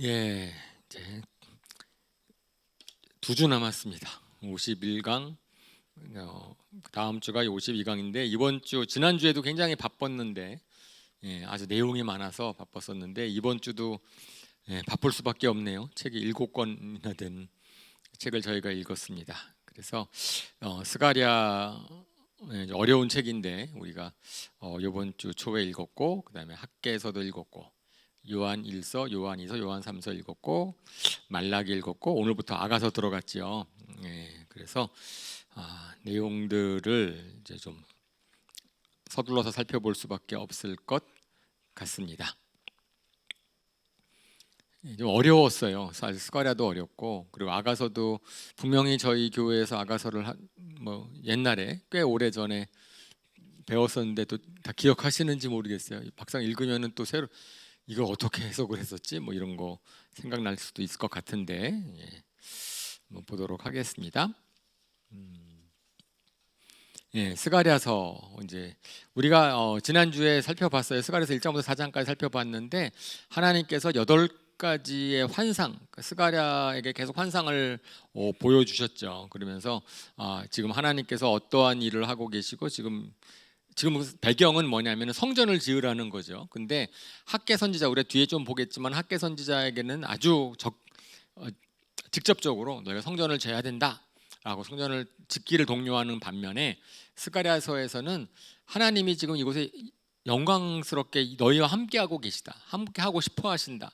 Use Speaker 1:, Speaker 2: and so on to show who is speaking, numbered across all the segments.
Speaker 1: 예, 이제 2주 남았습니다. 51강, 다음 주가 52강인데 이번 주 지난주에도 굉장히 바빴는데 아주 내용이 많아서 바빴었는데 이번 주도 바쁠 수밖에 없네요. 책이 7권이나 된 책을 저희가 읽었습니다. 그래서 스가랴 어려운 책인데 우리가 이번 주 초에 읽었고 그다음에 학개에서도 읽었고 요한 1서, 요한 2서, 요한 3서 읽었고 말라기 읽었고 오늘부터 아가서 들어갔지요. 그래서 내용들을 이제 좀 서둘러서 살펴볼 수밖에 없을 것 같습니다. 좀 어려웠어요. 사실 스가랴도 어렵고 그리고 아가서도 분명히 저희 교회에서 아가서를 옛날에 꽤 오래 전에 배웠었는데 또 다 기억하시는지 모르겠어요. 막상 읽으면은 또 새로 이걸 어떻게 해석을 했었지? 뭐 이런 거 생각날 수도 있을 것 같은데 한번 보도록 하겠습니다. 스가랴서 이제 우리가 지난주에 살펴봤어요. 스가랴서 1장부터 4장까지 살펴봤는데 하나님께서 8가지의 환상, 스가랴에게 계속 환상을 보여주셨죠. 그러면서 지금 하나님께서 어떠한 일을 하고 계시고 지금 배경은 뭐냐면 성전을 지으라는 거죠. 근데 학개 선지자, 우리가 뒤에 좀 보겠지만 학개 선지자에게는 아주 직접적으로 너희가 성전을 지어야 된다라고 성전을 짓기를 독려하는 반면에 스가랴서에서는 하나님이 지금 이곳에 영광스럽게 너희와 함께하고 계시다, 함께하고 싶어 하신다.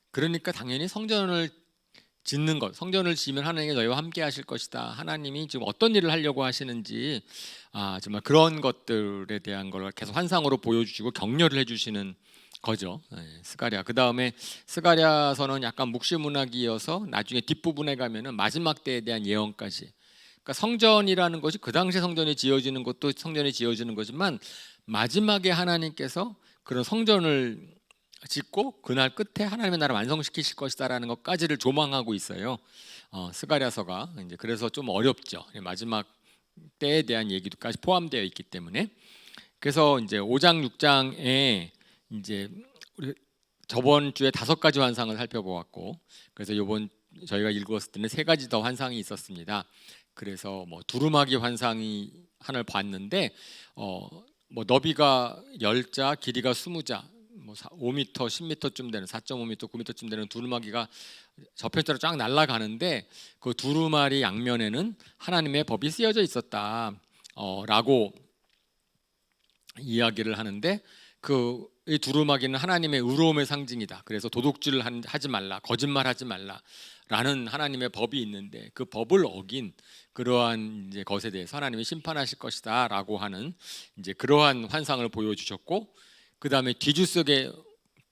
Speaker 1: 그러니까 당연히 성전을 짓는 것, 성전을 지으면 하나님이 너희와 함께 하실 것이다. 하나님이 지금 어떤 일을 하려고 하시는지 정말 그런 것들에 대한 걸 계속 환상으로 보여주시고 격려를 해주시는 거죠. 스가랴. 그 다음에 스가랴서는 약간 묵시문학이어서 나중에 뒷부분에 가면은 마지막 때에 대한 예언까지. 그러니까 성전이라는 것이 그 당시에 성전이 지어지는 것도 성전이 지어지는 거지만 마지막에 하나님께서 그런 성전을 짓고 그날 끝에 하나님의 나라 완성시키실 것이다라는 것까지를 조망하고 있어요. 스가랴서가 이제 그래서 좀 어렵죠. 마지막 때에 대한 얘기도까지 포함되어 있기 때문에. 그래서 이제 5장 6장에 이제 우리 저번 주에 5가지 환상을 살펴보았고 그래서 이번 저희가 읽었을 때는 3가지 더 환상이 있었습니다. 그래서 뭐 두루마기 환상이 하나를 봤는데 뭐 너비가 10자, 길이가 20자, 뭐 5m, 10m쯤 되는 4.5m, 9m쯤 되는 두루마기가 저편처럼 쫙 날아가는데 그 두루마리 양면에는 하나님의 법이 쓰여져 있었다 라고 이야기를 하는데 이 두루마기는 하나님의 의로움의 상징이다. 그래서 도둑질을 하지 말라, 거짓말하지 말라라는 하나님의 법이 있는데 그 법을 어긴 그러한 이제 것에 대해서 하나님이 심판하실 것이다라고 하는 이제 그러한 환상을 보여주셨고 그 다음에 뒤주 속에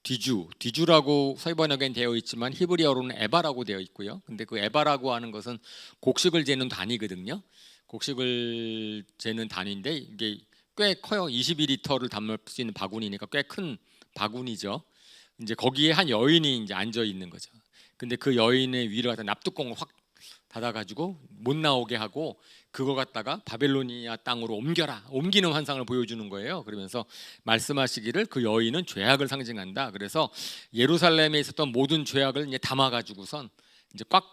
Speaker 1: 뒤주라고 서기번역엔 되어 있지만 히브리어로는 에바라고 되어 있고요. 근데 그 에바라고 하는 것은 곡식을 재는 단위거든요. 곡식을 재는 단위인데 이게 꽤 커요. 22리터를 담을 수 있는 바구니니까 꽤 큰 바구니죠. 이제 거기에 한 여인이 이제 앉아 있는 거죠. 근데 그 여인의 위를 갖다 납뚜껑을 확 닫아가지고 못 나오게 하고 그거 갖다가 바벨로니아 땅으로 옮기는 환상을 보여주는 거예요. 그러면서 말씀하시기를 그 여인은 죄악을 상징한다. 그래서 예루살렘에 있었던 모든 죄악을 이제 담아가지고선 이제 꽉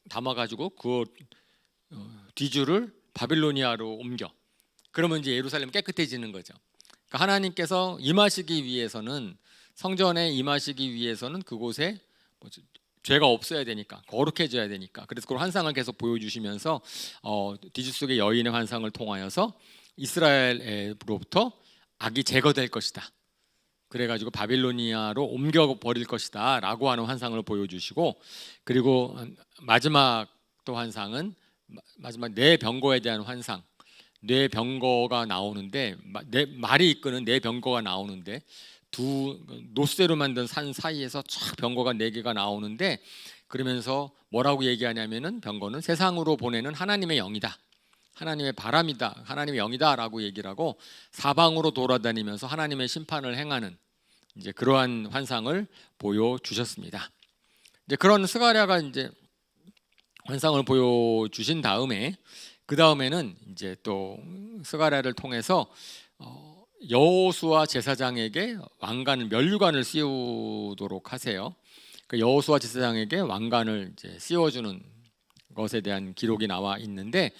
Speaker 1: 담아가지고 그 뒤주를 바벨로니아로 옮겨. 그러면 이제 예루살렘 깨끗해지는 거죠. 그러니까 하나님께서 임하시기 위해서는 성전에 임하시기 위해서는 그곳에 죄가 없어야 되니까 거룩해져야 되니까 그래서 그 환상을 계속 보여주시면서 뒤주 속의 여인의 환상을 통하여서 이스라엘로부터 악이 제거될 것이다. 그래가지고 바빌로니아로 옮겨 버릴 것이다 라고 하는 환상을 보여주시고 그리고 마지막 또 환상은 마지막 네 병거에 대한 환상. 네 병거가 나오는데 말이 이끄는 네 병거가 나오는데 두 노쇠로 만든 산 사이에서 쫙 병거가 4개가 나오는데 그러면서 뭐라고 얘기하냐면은 병거는 세상으로 보내는 하나님의 영이다. 하나님의 바람이다. 하나님의 영이다라고 얘기를 하고 사방으로 돌아다니면서 하나님의 심판을 행하는 이제 그러한 환상을 보여주셨습니다. 이제 그런 스가랴가 이제 환상을 보여주신 다음에 그 다음에는 이제 또 스가랴를 통해서 여호수아 제사장에게 왕관 면류관을 씌우도록 하세요. 여호수아 제사장에게 왕관을 이제 씌워주는 것에 대한 기록이 나와 있는데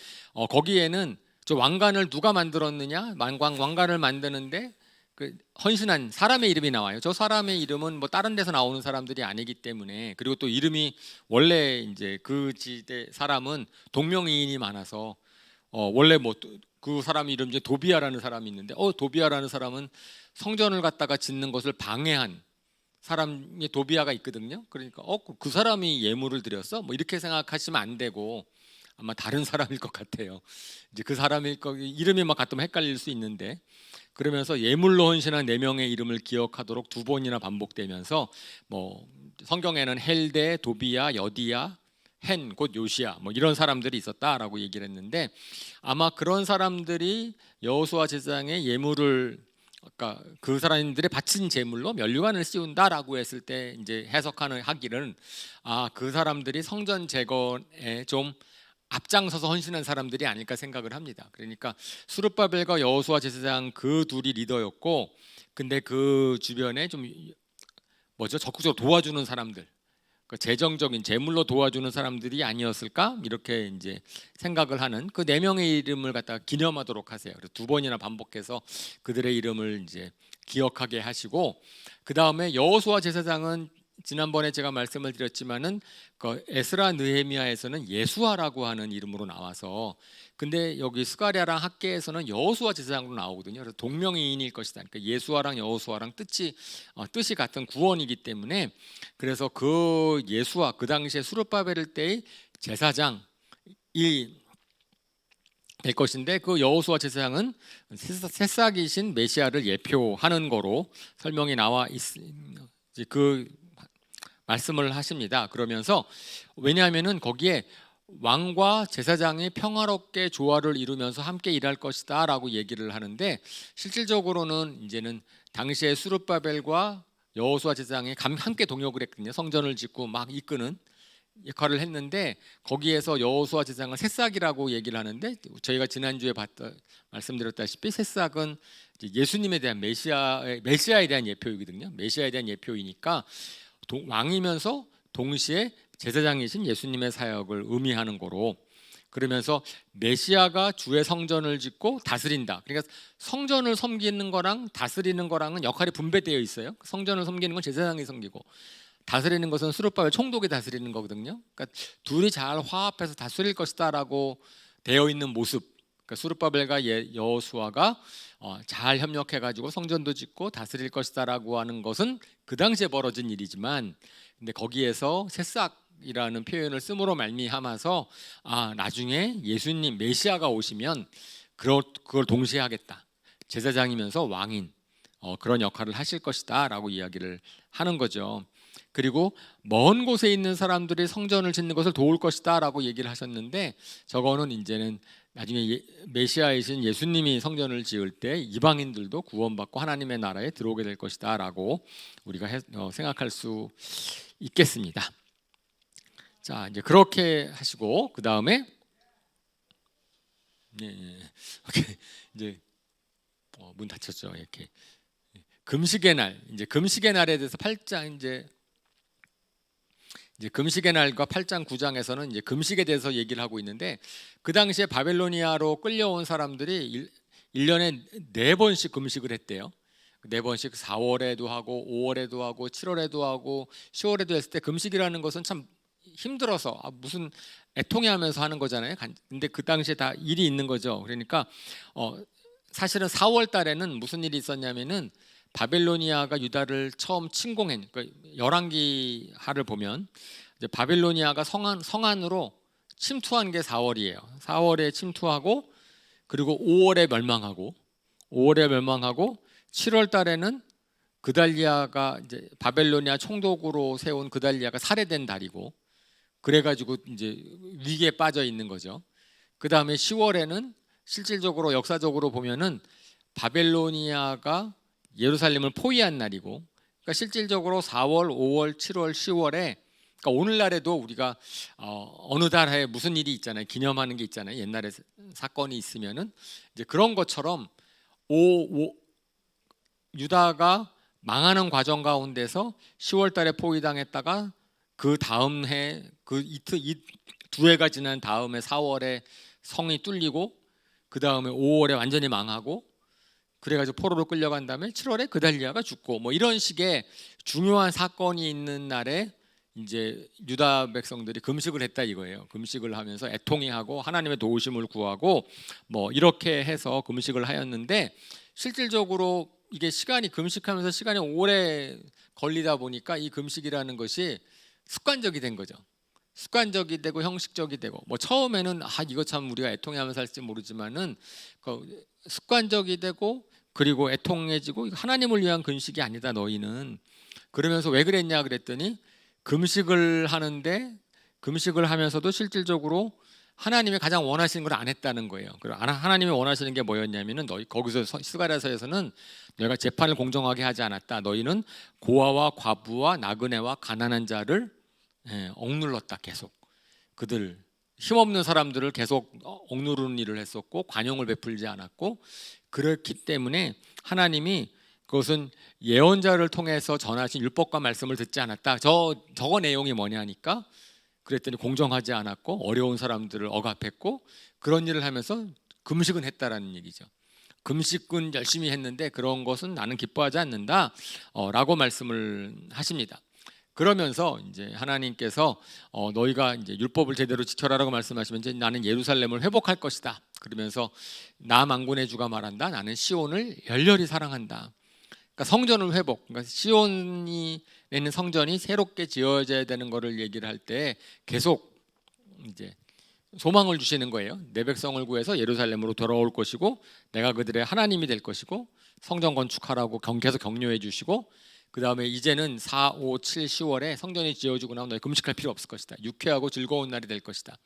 Speaker 1: 거기에는 저 왕관을 누가 만들었느냐? 왕관을 만드는데 그 헌신한 사람의 이름이 나와요. 저 사람의 이름은 뭐 다른 데서 나오는 사람들이 아니기 때문에, 그리고 또 이름이 원래 이제 그 지대 사람은 동명이인이 많아서 원래 뭐 그 사람 이름 중에 도비아라는 사람이 있는데 도비아라는 사람은 성전을 갖다가 짓는 것을 방해한 사람이 도비아가 있거든요. 그러니까 그 사람이 예물을 드렸어? 뭐 이렇게 생각하시면 안 되고 아마 다른 사람일 것 같아요. 이제 그 사람일 거 이름이 막 같으면 헷갈릴 수 있는데, 그러면서 예물로 헌신한 4명의 이름을 기억하도록 2번이나 반복되면서 뭐 성경에는 헬데, 도비야, 여디야, 헨, 곧 요시야 뭐 이런 사람들이 있었다라고 얘기를 했는데, 아마 그런 사람들이 여호수아 제사장의 예물을 아까 그 사람들의 바친 제물로 면류관을 씌운다라고 했을 때 이제 하기는 그 사람들이 성전 재건에 좀 앞장서서 헌신한 사람들이 아닐까 생각을 합니다. 그러니까 스룹바벨과 여호수아 제사장 그 둘이 리더였고, 근데 그 주변에 좀 적극적으로 도와주는 사람들, 재정적인 재물로 도와주는 사람들이 아니었을까 이렇게 이제 생각을 하는 그 4명의 이름을 갖다가 기념하도록 하세요. 그래서 2번이나 반복해서 그들의 이름을 이제 기억하게 하시고, 그 다음에 여호수아 제사장은 지난번에 제가 말씀을 드렸지만은 그 에스라 느헤미야에서는 예수아라고 하는 이름으로 나와서, 근데 여기 스가랴랑 학계에서는 여호수아 제사장으로 나오거든요. 그래서 동명이인일 것이다. 그러니까 예수아랑 여호수아랑 뜻이 같은 구원이기 때문에, 그래서 그 예수아 그 당시에 수르바벨 때의 제사장이 될 것인데, 그 여호수아 제사장은 새싹이신 메시아를 예표하는 거로 설명이 나와 그 말씀을 하십니다. 그러면서 왜냐하면은 거기에 왕과 제사장이 평화롭게 조화를 이루면서 함께 일할 것이다라고 얘기를 하는데, 실질적으로는 이제는 당시에 수르바벨과 여호수아 제사장이 함께 동역을 했거든요. 성전을 짓고 막 이끄는 역할을 했는데, 거기에서 여호수아 제사장을 새싹이라고 얘기를 하는데, 저희가 지난주에 말씀드렸다시피 새싹은 예수님에 대한 메시아에 대한 예표이거든요. 메시아에 대한 예표이니까 왕이면서 동시에 제사장이신 예수님의 사역을 의미하는 거로, 그러면서 메시아가 주의 성전을 짓고 다스린다. 그러니까 성전을 섬기는 거랑 다스리는 거랑은 역할이 분배되어 있어요. 성전을 섬기는 건 제사장이 섬기고, 다스리는 것은 수르바벨 총독이 다스리는 거거든요. 그러니까 둘이 잘 화합해서 다스릴 것이다라고 되어 있는 모습. 그러니까 수르바벨과 여호수아가 잘 협력해가지고 성전도 짓고 다스릴 것이다라고 하는 것은 그 당시에 벌어진 일이지만, 근데 거기에서 새싹이라는 표현을 씀으로 말미암아서 나중에 예수님 메시아가 오시면 그걸 동시에 하겠다. 제사장이면서 왕인 그런 역할을 하실 것이다라고 이야기를 하는 거죠. 그리고 먼 곳에 있는 사람들이 성전을 짓는 것을 도울 것이다라고 얘기를 하셨는데, 저거는 이제는 나중에 메시아이신 예수님이 성전을 지을 때 이방인들도 구원받고 하나님의 나라에 들어오게 될 것이다라고 우리가 생각할 수 있겠습니다. 자, 이제 그렇게 하시고 그 다음에 이제 문 닫혔죠. 이렇게 금식의 날, 이제 금식의 날에 대해서 8장 이제 금식의 날과 8장 9장에서는 이제 금식에 대해서 얘기를 하고 있는데, 그 당시에 바벨로니아로 끌려온 사람들이 1년에 4번씩 금식을 했대요. 4번씩 4월에도 하고 5월에도 하고 7월에도 하고 10월에도 했을 때, 금식이라는 것은 참 힘들어서 무슨 애통해하면서 하는 거잖아요. 근데 그 당시에 다 일이 있는 거죠. 그러니까 사실은 4월 달에는 무슨 일이 있었냐면은 바벨로니아가 유다를 처음 침공한, 그러니까 열왕기하를 보면 이제 바벨로니아가 성안으로 침투한 게 4월이에요. 4월에 침투하고, 그리고 5월에 멸망하고 7월 달에는 그달리아가 이제 바벨로니아 총독으로 세운 그달리아가 살해된 달이고, 그래가지고 이제 위기에 빠져 있는 거죠. 그 다음에 10월에는 실질적으로 역사적으로 보면은 바벨로니아가 예루살렘을 포위한 날이고, 그러니까 실질적으로 4월, 5월, 7월, 10월에, 그러니까 오늘날에도 우리가 어느 달에 무슨 일이 있잖아요. 기념하는 게 있잖아요. 옛날에 사건이 있으면은 이제 그런 것처럼 유다가 망하는 과정 가운데서 10월 달에 포위당했다가 그 다음 해 그 이틀 두 해가 지난 다음에 4월에 성이 뚫리고 그 다음에 5월에 완전히 망하고 그래가지고 포로로 끌려간 다음에 7월에 그달리아가 죽고 뭐 이런 식의 중요한 사건이 있는 날에 이제 유다 백성들이 금식을 했다 이거예요. 금식을 하면서 애통해하고 하나님의 도우심을 구하고 뭐 이렇게 해서 금식을 하였는데 실질적으로 이게 시간이 금식하면서 시간이 오래 걸리다 보니까 이 금식이라는 것이 습관적이 된 거죠. 습관적이 되고 형식적이 되고 뭐 처음에는 이거 참 우리가 애통해하면서 할지 모르지만은 습관적이 되고 그리고 애통해지고 하나님을 위한 금식이 아니다 너희는 그러면서 왜 그랬냐 그랬더니 금식을 하는데 금식을 하면서도 실질적으로 하나님이 가장 원하시는 걸 안 했다는 거예요. 그리고 하나님이 원하시는 게 뭐였냐면은 너희 거기서 스가랴서에서는 너희가 재판을 공정하게 하지 않았다. 너희는 고아와 과부와 나그네와 가난한 자를 억눌렀다. 계속 그들 힘없는 사람들을 계속 억누르는 일을 했었고 관용을 베풀지 않았고 그렇기 때문에 하나님이 그것은 예언자를 통해서 전하신 율법과 말씀을 듣지 않았다. 저거 내용이 뭐냐니까 그랬더니 공정하지 않았고 어려운 사람들을 억압했고 그런 일을 하면서 금식은 했다라는 얘기죠. 금식은 열심히 했는데 그런 것은 나는 기뻐하지 않는다 라고 말씀을 하십니다. 그러면서 이제 하나님께서 너희가 이제 율법을 제대로 지켜라라고 말씀하시면 이제 나는 예루살렘을 회복할 것이다. 그러면서 나 만군의 주가 말한다. 나는 시온을 열렬히 사랑한다. 그러니까 성전을 회복. 그러니까 시온이 내는 성전이 새롭게 지어져야 되는 것을 얘기를 할 때 계속 이제 소망을 주시는 거예요. 내 백성을 구해서 예루살렘으로 돌아올 것이고 내가 그들의 하나님이 될 것이고 성전 건축하라고 계속 격려해 주시고 그 다음에 이제는 4, 5, 7, 10월에 성전이 지어지고 나면 너희 금식할 필요 없을 것이다. 유쾌하고 즐거운 날이 될 것이다.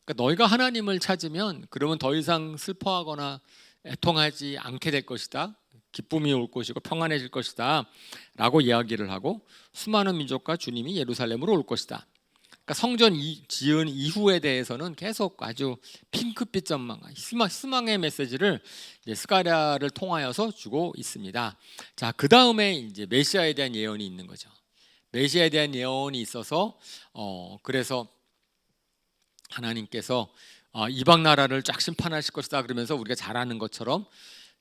Speaker 1: 그러니까 너희가 하나님을 찾으면 그러면 더 이상 슬퍼하거나 애통하지 않게 될 것이다. 기쁨이 올 것이고 평안해질 것이다 라고 이야기를 하고 수많은 민족과 주님이 예루살렘으로 올 것이다. 그러니까 성전 지은 이후에 대해서는 계속 아주 핑크빛 전망, 희망의 메시지를 스가랴를 통하여서 주고 있습니다. 자, 그 다음에 이제 메시아에 대한 예언이 있는 거죠. 메시아에 대한 예언이 있어서 그래서 하나님께서 이방 나라를 쫙 심판하실 것이다 그러면서 우리가 잘 아는 것처럼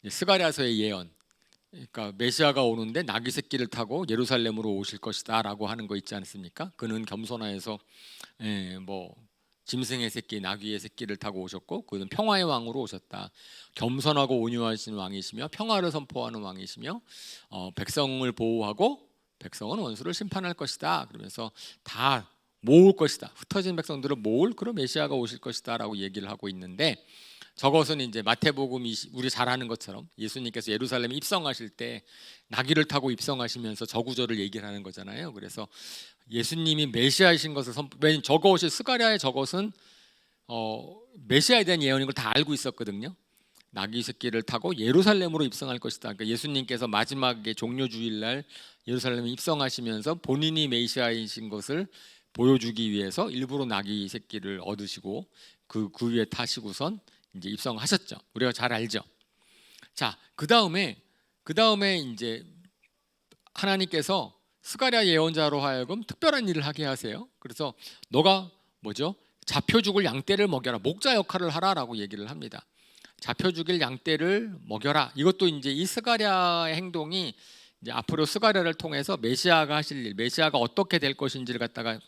Speaker 1: 스가랴서의 예언. 그러니까 메시아가 오는데 나귀 새끼를 타고 예루살렘으로 오실 것이다라고 하는 거 있지 않습니까? 그는 겸손하여서 뭐 짐승의 새끼, 나귀의 새끼를 타고 오셨고 그는 평화의 왕으로 오셨다. 겸손하고 온유하신 왕이시며 평화를 선포하는 왕이시며 백성을 보호하고 백성은 원수를 심판할 것이다. 그러면서 다 모을 것이다. 흩어진 백성들을 모을 그런 메시아가 오실 것이다라고 얘기를 하고 있는데 저것은 이제 마태복음 우리 잘 아는 것처럼 예수님께서 예루살렘에 입성하실 때 나귀를 타고 입성하시면서 저 구절을 얘기를 하는 거잖아요. 그래서 예수님이 메시아이신 것을 왜냐면 저것이 스가랴의 저것은 메시아에 대한 예언인 걸 다 알고 있었거든요. 나귀 새끼를 타고 예루살렘으로 입성할 것이다. 그러니까 예수님께서 마지막에 종료주일날 예루살렘에 입성하시면서 본인이 메시아이신 것을 보여주기 위해서 일부러 나귀 새끼를 얻으시고 그 위에 타시고선 이제 입성하셨죠. 우리가 잘 알죠. 자, 그 다음에 이제 하나님께서 스가랴 예언자로 하여금 특별한 일을 하게 하세요. 그래서 너가 뭐죠? 잡혀 죽을 양떼를 먹여라. 목자 역할을 하라라고 얘기를 합니다. 잡혀 죽일 양떼를 먹여라. 이것도 이제 이 스가랴의 행동이 이제 앞으로 스가랴를 통해서 메시아가 하실 일, 메시아가 어떻게 될 것인지를 갖다가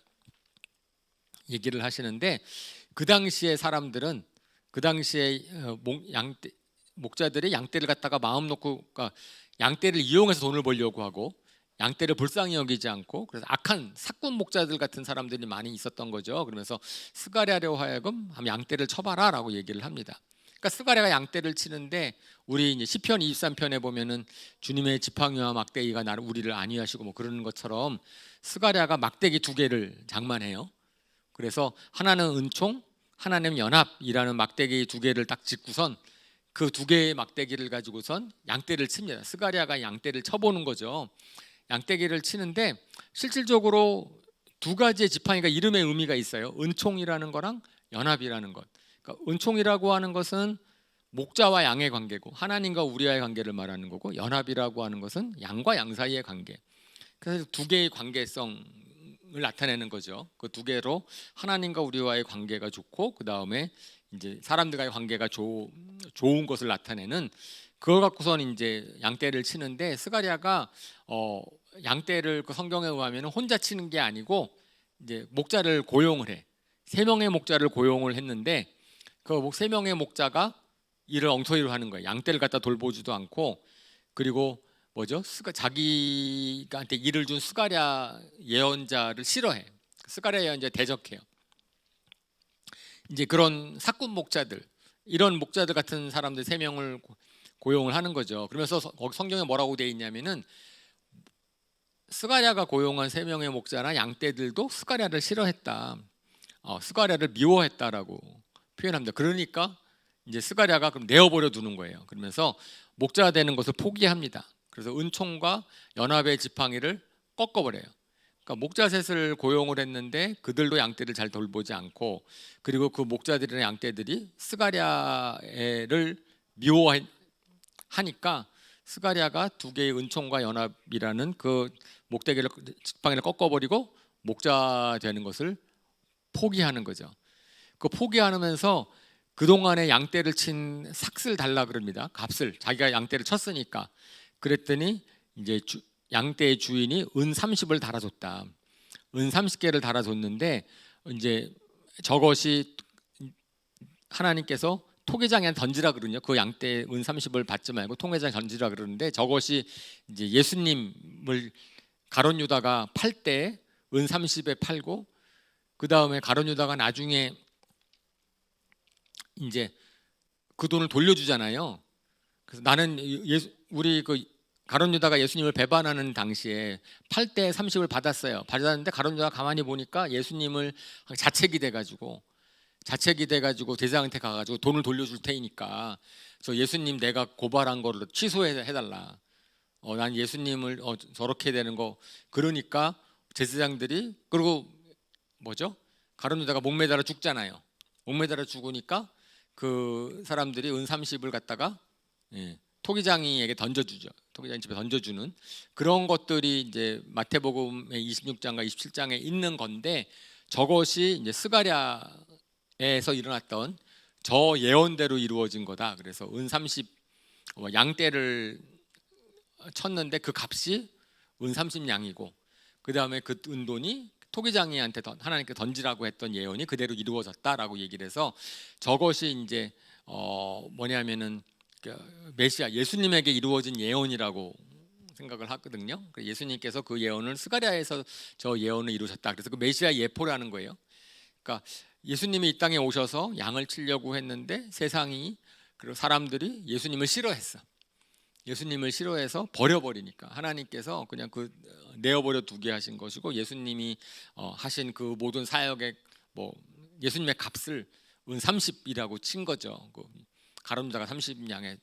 Speaker 1: 얘기를 하시는데 그 당시에 사람들은 그 당시에 목자들이 양떼를 갖다가 마음 놓고 그러니까 양떼를 이용해서 돈을 벌려고 하고 양떼를 불쌍히 여기지 않고 그래서 악한 사꾼 목자들 같은 사람들이 많이 있었던 거죠. 그러면서 스가랴로 하여금 양떼를 쳐봐라라고 얘기를 합니다. 그러니까 스가랴가 양떼를 치는데 우리 이제 시편 23편에 보면은 주님의 지팡이와 막대기가 우리를 안위하시고 뭐 그러는 것처럼 스가랴가 막대기 2개를 장만해요. 그래서 하나는 은총, 하나는 연합이라는 막대기 2개를 딱 짚고선 그 2개의 막대기를 가지고선 양떼를 칩니다. 스가랴가 양떼를 쳐보는 거죠. 양떼기를 치는데 실질적으로 2가지의 지팡이가 이름의 의미가 있어요. 은총이라는 거랑 연합이라는 것. 그러니까 은총이라고 하는 것은 목자와 양의 관계고 하나님과 우리와의 관계를 말하는 거고 연합이라고 하는 것은 양과 양 사이의 관계. 그래서 2개의 관계성을 나타내는 거죠. 그 두 개로 하나님과 우리와의 관계가 좋고 그 다음에 이제 사람들과의 관계가 좋은 것을 나타내는 그걸 갖고선 이제 양떼를 치는데 스가랴가 양떼를 그 성경에 의하면 혼자 치는 게 아니고 이제 목자를 고용을 해. 3명의 목자를 고용을 했는데 그 3명의 목자가 일을 엉터리로 하는 거예요. 양떼를 갖다 돌보지도 않고 그리고 뭐죠? 자기한테 일을 준 스가랴 예언자를 싫어해. 스가랴 예언자 대적해요. 이제 그런 사꾼 목자들, 이런 목자들 같은 사람들 3명을 고용을 하는 거죠. 그러면서 거기 성경에 뭐라고 되어 있냐면은 스가랴가 고용한 3명의 목자나 양떼들도 스가랴를 싫어했다. 스가랴를 미워했다라고 표현합니다. 그러니까 이제 스가랴가 그럼 내어버려 두는 거예요. 그러면서 목자 되는 것을 포기합니다. 그래서 은총과 연합의 지팡이를 꺾어버려요. 그러니까 목자 셋을 고용을 했는데 그들도 양떼를 잘 돌보지 않고 그리고 그 목자들이나 양떼들이 스가랴를 미워하니까 스가랴가 2개의 은총과 연합이라는 그 목대기를 지팡이를 꺾어버리고 목자 되는 것을 포기하는 거죠. 그 포기하면서 그동안에 양떼를 친 삭슬 달라 그럽니다. 값을 자기가 양떼를 쳤으니까. 그랬더니 이제 양떼의 주인이 은 30을 달아줬다. 은 30개를 달아줬는데 이제 저것이 하나님께서 토기장에 던지라 그러거든요. 그 양떼 은 30을 받지 말고 토기장에 던지라 그러는데 저것이 이제 예수님을 가룟 유다가 팔 때 은 30에 팔고 그 다음에 가룟 유다가 나중에 이제 그 돈을 돌려주잖아요. 그래서 나는 우리 그 가룟 유다가 예수님을 배반하는 당시에 팔 때 30을 받았어요. 받았는데 가룟 유다가 가만히 보니까 예수님을 자책이 돼가지고 대장한테 가가지고 돈을 돌려줄 테니까 저 예수님 내가 고발한 거를 취소해달라. 난 예수님을 저렇게 되는 거 그러니까 제사장들이 그리고 뭐죠? 가룟 유다가 목매달아 죽잖아요. 목매달아 죽으니까 그 사람들이 은 30을 갖다가 토기장이에게 던져주죠. 토기장 집에 던져주는 그런 것들이 이제 마태복음의 26장과 27장에 있는 건데 저것이 이제 스가랴에서 일어났던 저 예언대로 이루어진 거다. 그래서 은 30 양떼를 쳤는데 그 값이 은 30양이고 그 다음에 그 은돈이 토기장이한테 하나님께 던지라고 했던 예언이 그대로 이루어졌다라고 얘기를 해서 저것이 이제 뭐냐면은 메시아 예수님에게 이루어진 예언이라고 생각을 하거든요. 예수님께서 그 예언을 스가랴에서 저 예언을 이루셨다. 그래서 그 메시아 예포라는 거예요. 그러니까 예수님이 이 땅에 오셔서 양을 치려고 했는데 세상이 그리고 사람들이 예수님을 싫어했어. 예수님을 싫어해서 버려버리니까 하나님께서 그냥 그 내어버려 두게 하신 것이고 예수님이 하신 그 모든 사역의 뭐 예수님의 값을 은 30이라고 친 거죠. 그 가룟 유다가 30냥에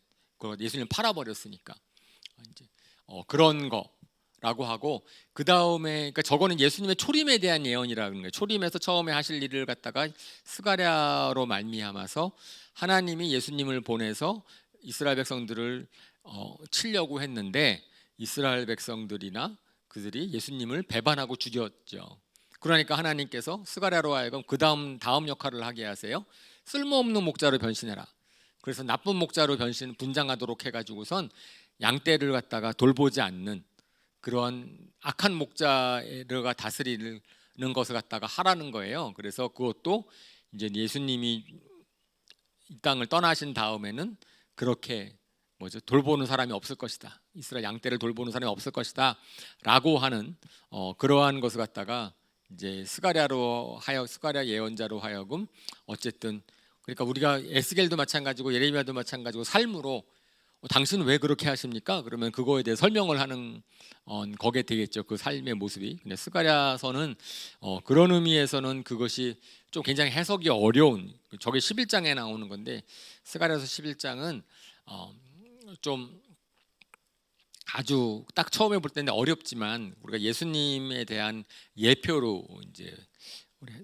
Speaker 1: 예수님 팔아버렸으니까 이제 그런 거라고 하고 그 다음에 그러니까 저거는 예수님의 초림에 대한 예언이라는 거예요. 초림에서 처음에 하실 일을 갖다가 스가랴로 말미암아서 하나님이 예수님을 보내서 이스라엘 백성들을 치려고 했는데 이스라엘 백성들이나 그들이 예수님을 배반하고 죽였죠. 그러니까 하나님께서 스가랴로 하여금 그 다음 역할을 하게 하세요. 쓸모없는 목자로 변신해라. 그래서 나쁜 목자로 분장하도록 해가지고선 양떼를 갖다가 돌보지 않는 그런 악한 목자가 다스리는 것을 갖다가 하라는 거예요. 그래서 그것도 이제 예수님이 이 땅을 떠나신 다음에는 그렇게 돌보는 사람이 없을 것이다. 이스라엘 양떼를 돌보는 사람이 없을 것이다. 라고 하는 그러한 것을 갖다가 이제 스가랴 예언자로 하여금 어쨌든 그러니까 우리가 에스겔도 마찬가지고 예레미야도 마찬가지고 삶으로 당신은 왜 그렇게 하십니까? 그러면 그거에 대해 설명을 하는 거게 되겠죠. 그 삶의 모습이. 근데 스가랴서는 그런 의미에서는 그것이 좀 굉장히 해석이 어려운 저게 11장에 나오는 건데 스가랴서 11장은 좀 아주 딱 처음에 볼 때는 어렵지만 우리가 예수님에 대한 예표로 이제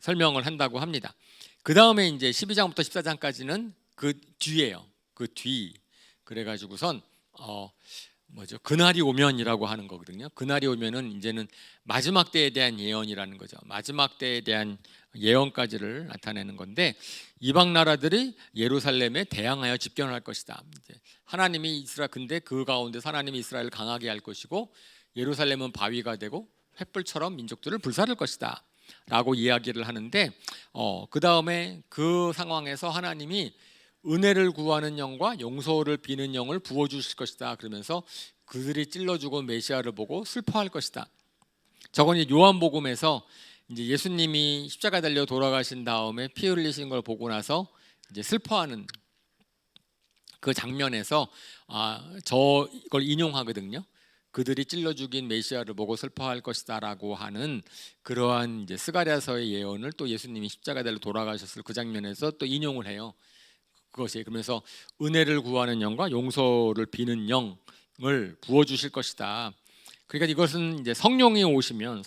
Speaker 1: 설명을 한다고 합니다. 그 다음에 이제 12장부터 14장까지는 그 뒤예요. 그 뒤. 그래가지고선 그날이 오면이라고 하는 거거든요. 그날이 오면은 이제는 마지막 때에 대한 예언이라는 거죠. 마지막 때에 대한 예언까지를 나타내는 건데, 이방 나라들이 예루살렘에 대항하여 집결할 것이다. 이제 하나님이 근데 그 가운데 하나님이 이스라엘을 강하게 할 것이고, 예루살렘은 바위가 되고 횃불처럼 민족들을 불사를 것이다 라고 이야기를 하는데, 그 다음에 그 상황에서 하나님이 은혜를 구하는 영과 용서를 비는 영을 부어주실 것이다 그러면서 그들이 찔러 죽은 메시아를 보고 슬퍼할 것이다. 저건 이제 요한복음에서 이제 예수님이 십자가 달려 돌아가신 다음에 피 흘리신 걸 보고 나서 이제 슬퍼하는 그 장면에서 저걸 인용하거든요. 그들이 찔러 죽인 메시아를 보고 슬퍼할 것이다라고 하는 그러한 이제 스가랴서의 예언을 또 예수님이 십자가 달려 돌아가셨을 그 장면에서 또 인용을 해요. 그것이 그러면서 은혜를 구하는 영과 용서를 비는 영을 부어 주실 것이다. 그러니까 이것은 이제 성령이 오시면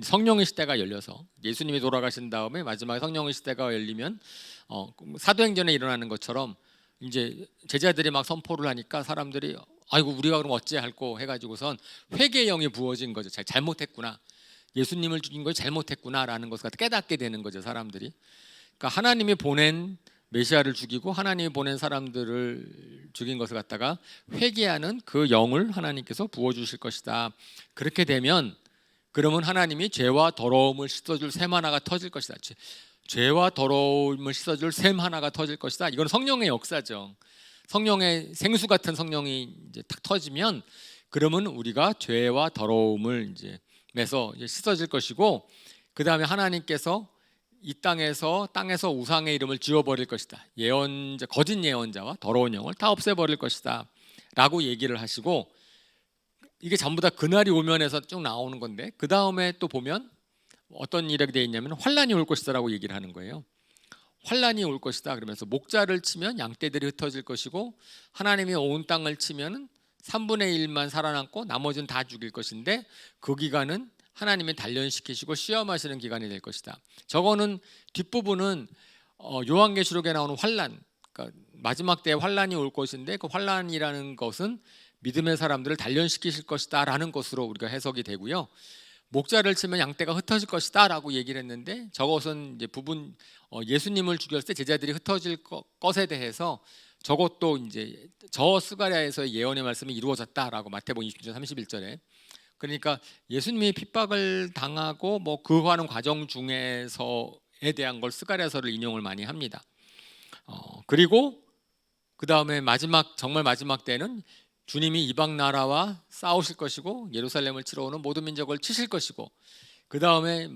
Speaker 1: 성령의 시대가 열려서 예수님이 돌아가신 다음에 마지막에 성령의 시대가 열리면 사도행전에 일어나는 것처럼 이제 제자들이 막 선포를 하니까 사람들이 아이고 우리가 그럼 어찌 할꼬 해가지고선 회개의 영이 부어진 거죠. 잘못했구나. 예수님을 죽인 걸 잘못했구나라는 것을 깨닫게 되는 거죠. 사람들이. 그러니까 하나님이 보낸 메시아를 죽이고 하나님이 보낸 사람들을 죽인 것을 갖다가 회개하는 그 영을 하나님께서 부어주실 것이다. 그렇게 되면 그러면 하나님이 죄와 더러움을 씻어줄 샘 하나가 터질 것이다. 죄와 더러움을 씻어줄 샘 하나가 터질 것이다. 이건 성령의 역사죠. 성령의 생수 같은 성령이 이제 탁 터지면 그러면 우리가 죄와 더러움을 이제 매서 씻어질 것이고, 그 다음에 하나님께서 이 땅에서 우상의 이름을 지워버릴 것이다. 거짓 예언자와 더러운 영을 다 없애버릴 것이다 라고 얘기를 하시고, 이게 전부 다 그날이 오면에서 쭉 나오는 건데, 그 다음에 또 보면 어떤 일이 되어 있냐면 환란이 올 것이다 라고 얘기를 하는 거예요. 환란이 올 것이다 그러면서 목자를 치면 양떼들이 흩어질 것이고, 하나님이 온 땅을 치면 3분의 1만 살아남고 나머지는 다 죽일 것인데, 그 기간은 하나님이 단련시키시고 시험하시는 기간이 될 것이다. 저거는 뒷부분은 요한계시록에 나오는 환란, 그러니까 마지막 때에 환란이 올 것인데, 그 환란이라는 것은 믿음의 사람들을 단련시키실 것이다 라는 것으로 우리가 해석이 되고요. 목자를 치면 양떼가 흩어질 것이다 라고 얘기를 했는데, 저것은 이제 예수님을 죽였을 때 제자들이 흩어질 것에 대해서 저것도 이제 저 스가랴에서의 예언의 말씀이 이루어졌다라고 마태복음 26장 31절에. 그러니까 예수님이 핍박을 당하고 그 하는 과정 중에서에 대한 걸 스가랴서를 인용을 많이 합니다. 그리고 그 다음에 정말 마지막 때는 주님이 이방 나라와 싸우실 것이고 예루살렘을 치러 오는 모든 민족을 치실 것이고, 그 다음에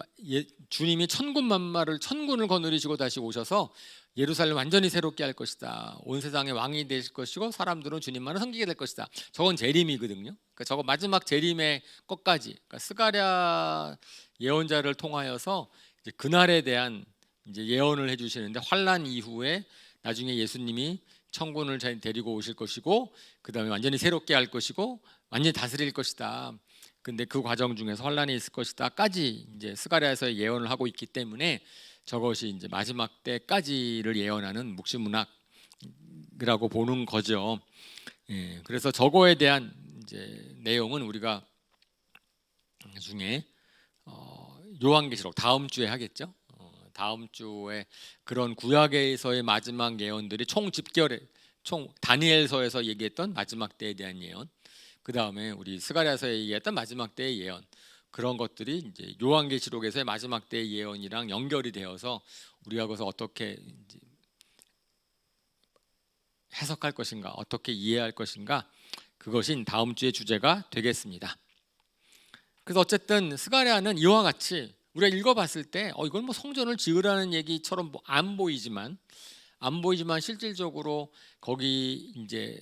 Speaker 1: 주님이 천군을 거느리시고 다시 오셔서 예루살렘 완전히 새롭게 할 것이다. 온 세상의 왕이 되실 것이고 사람들은 주님만을 섬기게 될 것이다. 저건 재림이거든요. 그러니까 저거 마지막 재림의 것까지, 그러니까 스가랴 예언자를 통하여서 이제 그날에 대한 이제 예언을 해주시는데, 환란 이후에 나중에 예수님이 천군을 데리고 오실 것이고, 그 다음에 완전히 새롭게 할 것이고 완전히 다스릴 것이다. 근데 그 과정 중에서 환란이 있을 것이다까지 이제 스가랴에서 예언을 하고 있기 때문에 저것이 이제 마지막 때까지를 예언하는 묵시문학이라고 보는 거죠. 예, 그래서 저거에 대한 이제 내용은 우리가 나중에 요한계시록 다음 주에 하겠죠. 다음 주에 그런 구약에서의 마지막 예언들이 총 다니엘서에서 얘기했던 마지막 때에 대한 예언, 그 다음에 우리 스가랴서에 얘기했던 마지막 때의 예언, 그런 것들이 이제 요한계시록에서의 마지막 때의 예언이랑 연결이 되어서 우리가 그것을 어떻게 이제 해석할 것인가, 어떻게 이해할 것인가, 그것이 다음 주의 주제가 되겠습니다. 그래서 어쨌든 스가랴는 이와 같이 우리가 읽어봤을 때 이건 성전을 지으라는 얘기처럼 안 보이지만 실질적으로 거기 이제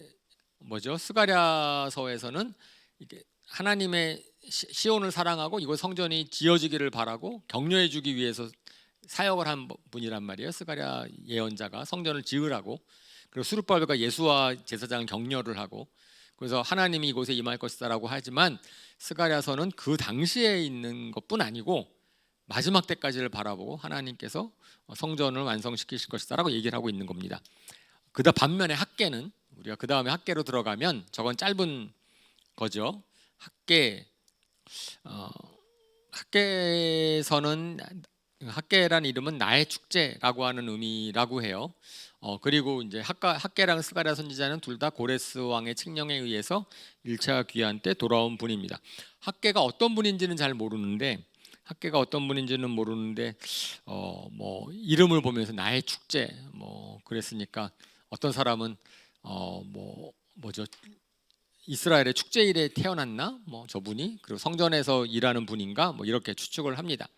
Speaker 1: 스가랴서에서는 이게 하나님의 시온을 사랑하고 이곳 성전이 지어지기를 바라고 격려해주기 위해서 사역을 한 분이란 말이에요. 스가랴 예언자가 성전을 지으라고. 그리고 수르바벨과 예수와 제사장은 격려를 하고, 그래서 하나님이 이곳에 임할 것이다라고 하지만 스가랴서는 그 당시에 있는 것뿐 아니고 마지막 때까지를 바라보고 하나님께서 성전을 완성시키실 것이다라고 얘기를 하고 있는 겁니다. 반면에 학계는 우리가 그 다음에 학계로 들어가면 저건 짧은 거죠. 학계 어, 학계에서는 학계란 이름은 나의 축제라고 하는 의미라고 해요. 그리고 이제 학계랑 스가랴 선지자는 둘 다 고레스 왕의 칙령에 의해서 1차 귀환 때 돌아온 분입니다. 학계가 어떤 분인지는 잘 모르는데 뭐 이름을 보면서 나의 축제 뭐 그랬으니까 어떤 사람은 뭐 뭐죠? 이스라엘의 축제일에 태어났나? 뭐 저분이 그리고 성전에서 일하는 분인가? 뭐 이렇게 추측을 합니다.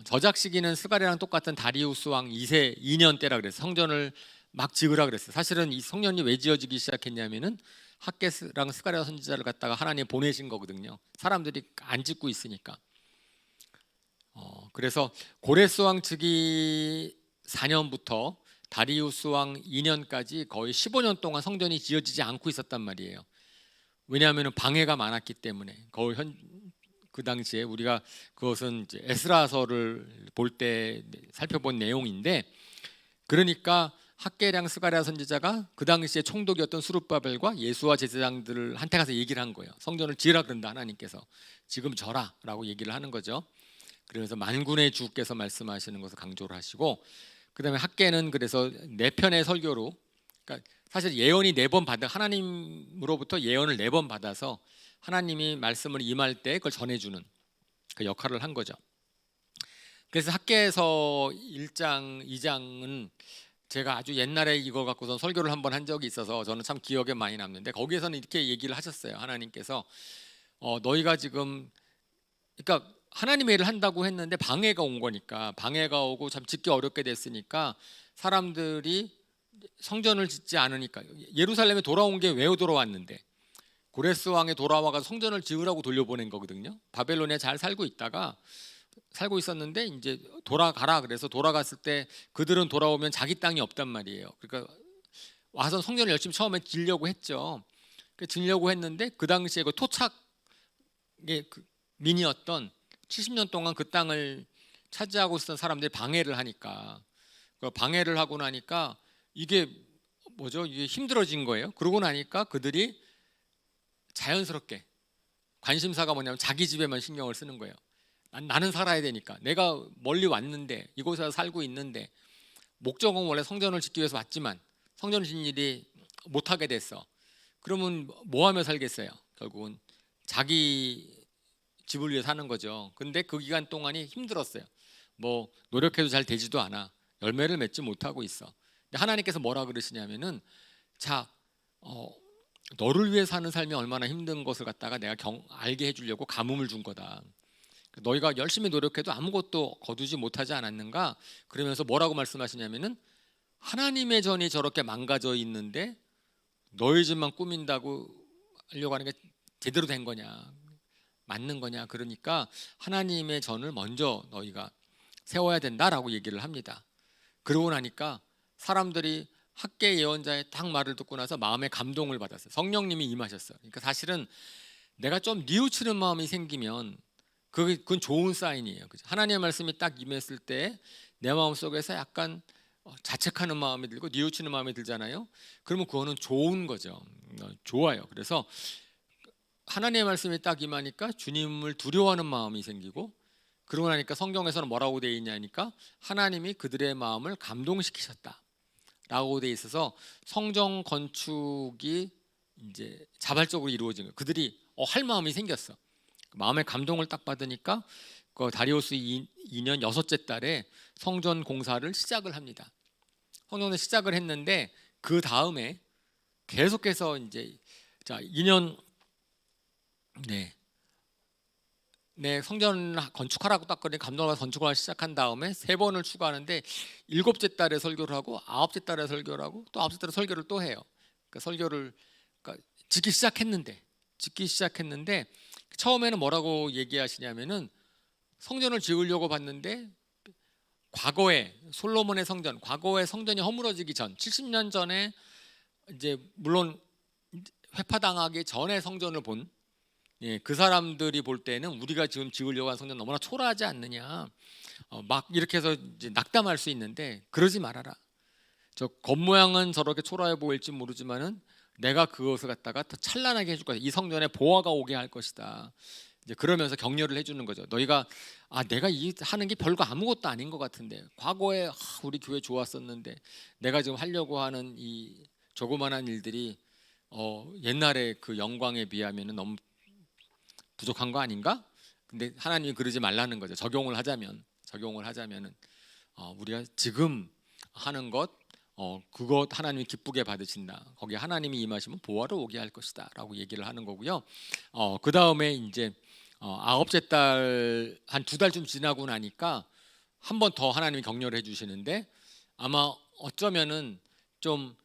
Speaker 1: 저작 시기는 스가랴랑 똑같은 다리우스 왕 2세 2년 때라 그랬어요. 성전을 막 지으라 그랬어요. 사실은 이 성전이 왜 지어지기 시작했냐면은 학개랑 스가랴 선지자를 갖다가 하나님 보내신 거거든요. 사람들이 안 짓고 있으니까. 그래서 고레스 왕 즉위 4년부터 다리우스 왕 2년까지 거의 15년 동안 성전이 지어지지 않고 있었단 말이에요. 왜냐하면 방해가 많았기 때문에. 거의 그 당시에 우리가 그것은 이제 에스라서를 볼 때 살펴본 내용인데, 그러니까 학개량 스가랴 선지자가 그 당시에 총독이었던 수룹바벨과 예수와 제사장들을 한테 가서 얘기를 한 거예요. 성전을 지으라 그런다 하나님께서. 지금 져라라고 얘기를 하는 거죠. 그러면서 만군의 주께서 말씀하시는 것을 강조를 하시고, 그다음에 학개는 그래서 네 편의 설교로, 그러니까 사실 예언이 4번 받아, 하나님으로부터 예언을 4번 받아서 하나님이 말씀을 임할 때 그걸 전해주는 그 역할을 한 거죠. 그래서 학개에서 1장, 2장은 제가 아주 옛날에 이거 갖고서 설교를 한번 한 적이 있어서 저는 참 기억에 많이 남는데, 거기에서는 이렇게 얘기를 하셨어요. 하나님께서 너희가 지금, 그러니까 하나님의 일을 한다고 했는데 방해가 온 거니까, 방해가 오고 참 짓기 어렵게 됐으니까 사람들이 성전을 짓지 않으니까, 예루살렘에 돌아온 게 왜 돌아왔는데, 고레스 왕에 돌아와서 성전을 지으라고 돌려보낸 거거든요. 바벨론에 잘 살고 있었는데 이제 돌아가라 그래서 돌아갔을 때 그들은 돌아오면 자기 땅이 없단 말이에요. 그러니까 와서 성전을 열심히 처음에 지으려고 했죠. 지으려고 했는데 그 당시에 그 토착의 그 민이었던 70년 동안 그 땅을 차지하고 있었던 사람들이 방해를 하니까, 방해를 하고 나니까 이게 뭐죠? 이게 힘들어진 거예요. 그러고 나니까 그들이 자연스럽게 관심사가 뭐냐면 자기 집에만 신경을 쓰는 거예요. 나는 살아야 되니까, 내가 멀리 왔는데, 이곳에서 살고 있는데, 목적은 원래 성전을 짓기 위해서 왔지만 성전을 짓는 일이 못하게 됐어. 그러면 뭐 하며 살겠어요? 결국은 자기 집을 위해 사는 거죠. 근데 그 기간 동안이 힘들었어요. 뭐 노력해도 잘 되지도 않아. 열매를 맺지 못하고 있어. 근데 하나님께서 뭐라 그러시냐면은, 자, 너를 위해 사는 삶이 얼마나 힘든 것을 갖다가 내가 알게 해주려고 가뭄을 준 거다. 너희가 열심히 노력해도 아무것도 거두지 못하지 않았는가? 그러면서 뭐라고 말씀하시냐면은, 하나님의 전이 저렇게 망가져 있는데 너희 집만 꾸민다고 하려고 하는 게 제대로 된 거냐, 맞는 거냐? 그러니까 하나님의 전을 먼저 너희가 세워야 된다라고 얘기를 합니다. 그러고 나니까 사람들이 학계 예언자의 딱 말을 듣고 나서 마음에 감동을 받았어요. 성령님이 임하셨어요. 그러니까 사실은 내가 좀 뉘우치는 마음이 생기면 그건 좋은 사인이에요. 하나님의 말씀이 딱 임했을 때 내 마음 속에서 약간 자책하는 마음이 들고 뉘우치는 마음이 들잖아요. 그러면 그거는 좋은 거죠. 좋아요. 그래서 하나님의 말씀이 딱 임하니까 주님을 두려워하는 마음이 생기고, 그러고 나니까 성경에서는 뭐라고 되어 있냐니까 하나님이 그들의 마음을 감동시키셨다라고 되어 있어서 성전 건축이 이제 자발적으로 이루어진 거예요. 그들이 할 마음이 생겼어. 마음의 감동을 딱 받으니까 그 다리우스 2년 6째 달에 성전 공사를 시작을 합니다. 성전을 시작을 했는데 그 다음에 계속해서 이제 2년 성전 건축하라고 딱 그러니 감동을 받아서 건축을 시작한 다음에 3번을 추가하는데 7째 달에 설교를 하고 9째 달에 설교를 하고 또 9째 달에 설교를 또 해요. 그 설교를 짓기 시작했는데 처음에는 뭐라고 얘기하시냐면은, 성전을 지으려고 봤는데 과거에 솔로몬의 성전, 과거의 성전이 허물어지기 전 70년 전에 이제 물론 회파당하기 전에 성전을 본 그 사람들이 볼 때는 우리가 지금 지으려고 한 성전 너무나 초라하지 않느냐, 막 이렇게 해서 이제 낙담할 수 있는데, 그러지 말아라. 저 겉모양은 저렇게 초라해 보일지 모르지만은 내가 그것을 갖다가 더 찬란하게 해줄 것이다. 이 성전에 보화가 오게 할 것이다. 이제 그러면서 격려를 해주는 거죠. 너희가 내가 이 하는 게 별거 아무것도 아닌 것 같은데 과거에 우리 교회 좋았었는데 내가 지금 하려고 하는 이 조그만한 일들이 옛날에 그 영광에 비하면 너무 부족한 거 아닌가? 근데 하나님이 그러지 말라는 거죠. 적용을 하자면은 우리가 지금 하는 것 그것 하나님이 기쁘게 받으신다. 거기에 하나님이 임하시면 보화를 오게 할 것이다라고 얘기를 하는 거고요. 그 다음에 이제 아홉째 달 한 2달쯤 지나고 나니까 한 번 더 하나님이 격려를 해주시는데 아마 어쩌면은 좀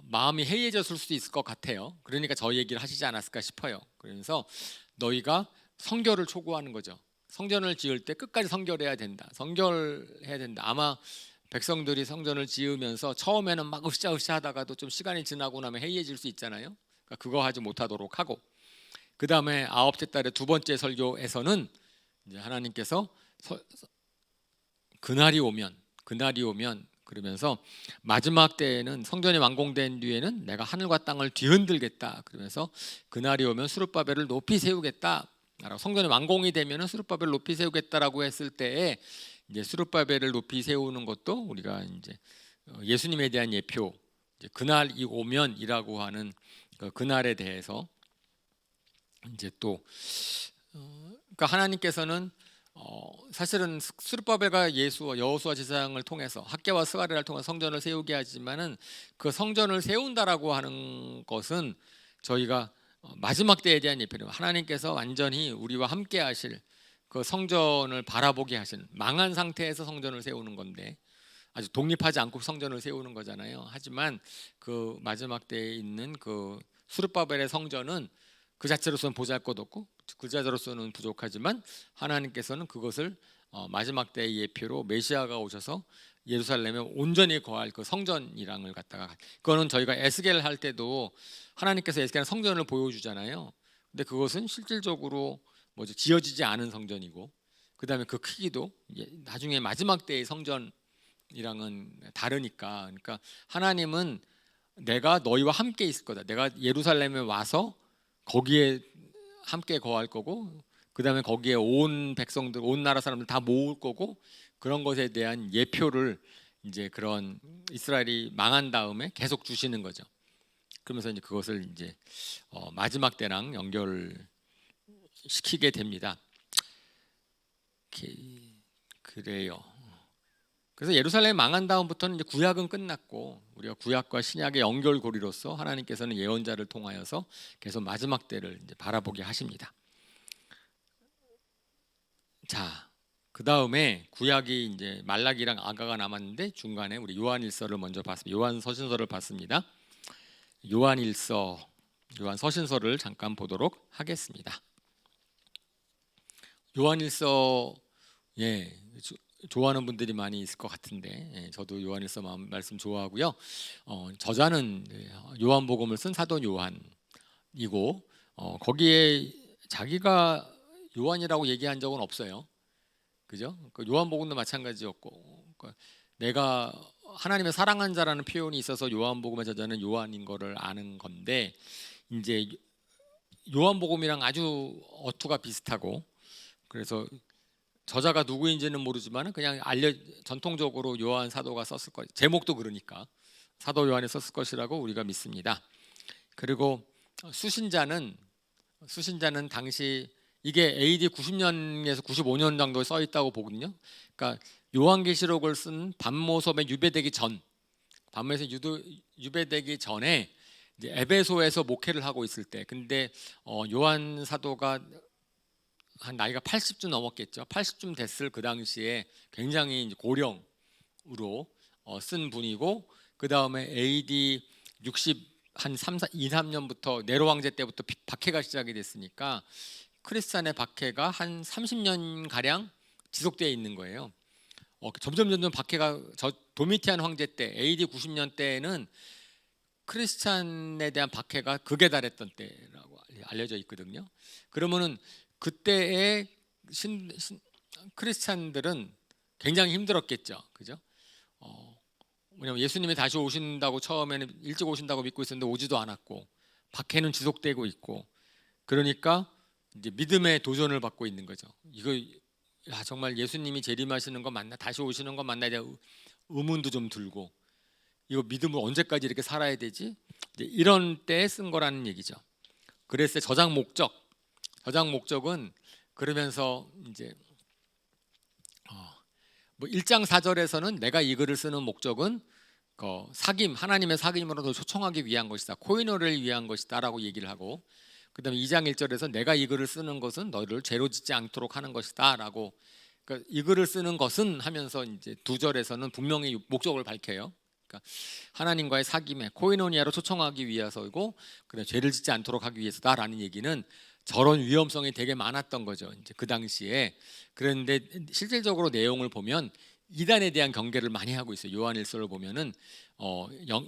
Speaker 1: 마음이 해이해졌을 수도 있을 것 같아요. 그러니까 저 얘기를 하시지 않았을까 싶어요. 그래서 너희가 성결을 촉구하는 거죠. 성전을 지을 때 끝까지 성결해야 된다. 성결해야 된다. 아마 백성들이 성전을 지으면서 처음에는 막 으쌰으쌰 하다가도 좀 시간이 지나고 나면 해이해질 수 있잖아요. 그러니까 그거 하지 못하도록 하고 그 다음에 아홉째 달의 2번째 설교에서는 이제 하나님께서 그날이 오면 그러면서 마지막 때에는 성전이 완공된 뒤에는 내가 하늘과 땅을 뒤흔들겠다. 그러면서 그날이 오면 스룹바벨을 높이 세우겠다. 성전이 완공이 되면은 스룹바벨을 높이 세우겠다라고 했을 때에 이제 스룹바벨을 높이 세우는 것도 우리가 이제 예수님에 대한 예표, 이제 그날이 오면이라고 하는 그날에 대해서 이제 또 그러니까 하나님께서는 사실은 스룹바벨과 여호수아 제사장을 통해서 학개와 스가랴를 통해서 성전을 세우게 하지만은 그 성전을 세운다라고 하는 것은 저희가 마지막 때에 대한 예표로 하나님께서 완전히 우리와 함께 하실 그 성전을 바라보게 하시는 망한 상태에서 성전을 세우는 건데 아주 독립하지 않고 성전을 세우는 거잖아요. 하지만 그 마지막 때에 있는 그 스룹바벨의 성전은 그 자체로서는 보잘것없고 그 자체로서는 부족하지만 하나님께서는 그것을 마지막 때의 예표로 메시아가 오셔서 예루살렘에 온전히 거할 그 성전이랑을 갖다가 그거는 저희가 에스겔 할 때도 하나님께서 에스겔 성전을 보여주잖아요. 근데 그것은 실질적으로 뭐죠 지어지지 않은 성전이고 그 다음에 그 크기도 나중에 마지막 때의 성전이랑은 다르니까 그러니까 하나님은 내가 너희와 함께 있을 거다. 내가 예루살렘에 와서 거기에 함께 거할 거고 그 다음에 거기에 온 백성들 온 나라 사람들 다 모을 거고 그런 것에 대한 예표를 이제 그런 이스라엘이 망한 다음에 계속 주시는 거죠. 그러면서 이제 그것을 이제 마지막 때랑 연결시키게 됩니다. 그래요. 그래서 예루살렘 망한 다음부터는 이제 구약은 끝났고 우리가 구약과 신약의 연결고리로서 하나님께서는 예언자를 통하여서 계속 마지막 때를 이제 바라보게 하십니다. 자, 그 다음에 구약이 이제 말라기랑 아가가 남았는데 중간에 우리 요한일서를 먼저 봤습니다. 요한서신서를 봤습니다. 요한서신서를 잠깐 보도록 하겠습니다. 요한일서 좋아하는 분들이 많이 있을 것 같은데 저도 요한일서 말씀 좋아하고요. 저자는 요한복음을 쓴 사도 요한이고 거기에 자기가 요한이라고 얘기한 적은 없어요. 그죠? 그 요한복음도 마찬가지였고 내가 하나님의 사랑한 자라는 표현이 있어서 요한복음의 저자는 요한인 거를 아는 건데 이제 요한복음이랑 아주 어투가 비슷하고 그래서 저자가 누구인지는 모르지만 그냥 전통적으로 요한 사도가 썼을 것 제목도 그러니까 사도 요한이 썼을 것이라고 우리가 믿습니다. 그리고 수신자는 당시 이게 AD 90년에서 95년 정도에 써 있다고 보거든요. 그러니까 요한계시록을 쓴 반모섬에 유배되기 전에 이제 에베소에서 목회를 하고 있을 때 근데 요한 사도가 한 나이가 80쯤 넘었겠죠. 80쯤 됐을 그 당시에 굉장히 고령으로 쓴 분이고 그 다음에 AD 60 한 2, 3년부터 네로 황제 때부터 박해가 시작이 됐으니까 크리스찬의 박해가 한 30년 가량 지속되어 있는 거예요. 점점 박해가 도미티안 황제 때 AD 90년 때에는 크리스찬에 대한 박해가 극에 달했던 때라고 알려져 있거든요. 그러면은 그때의 크리스찬들은 굉장히 힘들었겠죠, 그죠? 왜냐면 예수님이 다시 오신다고 처음에는 일찍 오신다고 믿고 있었는데 오지도 않았고 박해는 지속되고 있고, 그러니까 이제 믿음의 도전을 받고 있는 거죠. 이거 정말 예수님이 재림하시는 거 맞나? 다시 오시는 거 맞나? 이제 의문도 좀 들고, 이거 믿음을 언제까지 이렇게 살아야 되지? 이제 이런 때에 쓴 거라는 얘기죠. 그래서 저장 목적은 그러면서 이제 뭐 1장 4절에서는 내가 이 글을 쓰는 목적은 하나님의 사귐으로 더 초청하기 위한 것이다, 코이노를 위한 것이다라고 얘기를 하고, 그다음에 2장 1절에서 내가 이 글을 쓰는 것은 너희를 죄로 짓지 않도록 하는 것이다라고, 그러니까 이 글을 쓰는 것은 하면서 이제 2절에서는 분명히 목적을 밝혀요. 그러니까 하나님과의 사귐에 코이노니아로 초청하기 위해서이고, 그래 죄를 짓지 않도록 하기 위해서다라는 얘기는 저런 위험성이 되게 많았던 거죠, 이제 그 당시에. 그런데 실질적으로 내용을 보면 이단에 대한 경계를 많이 하고 있어요. 요한일서를 보면은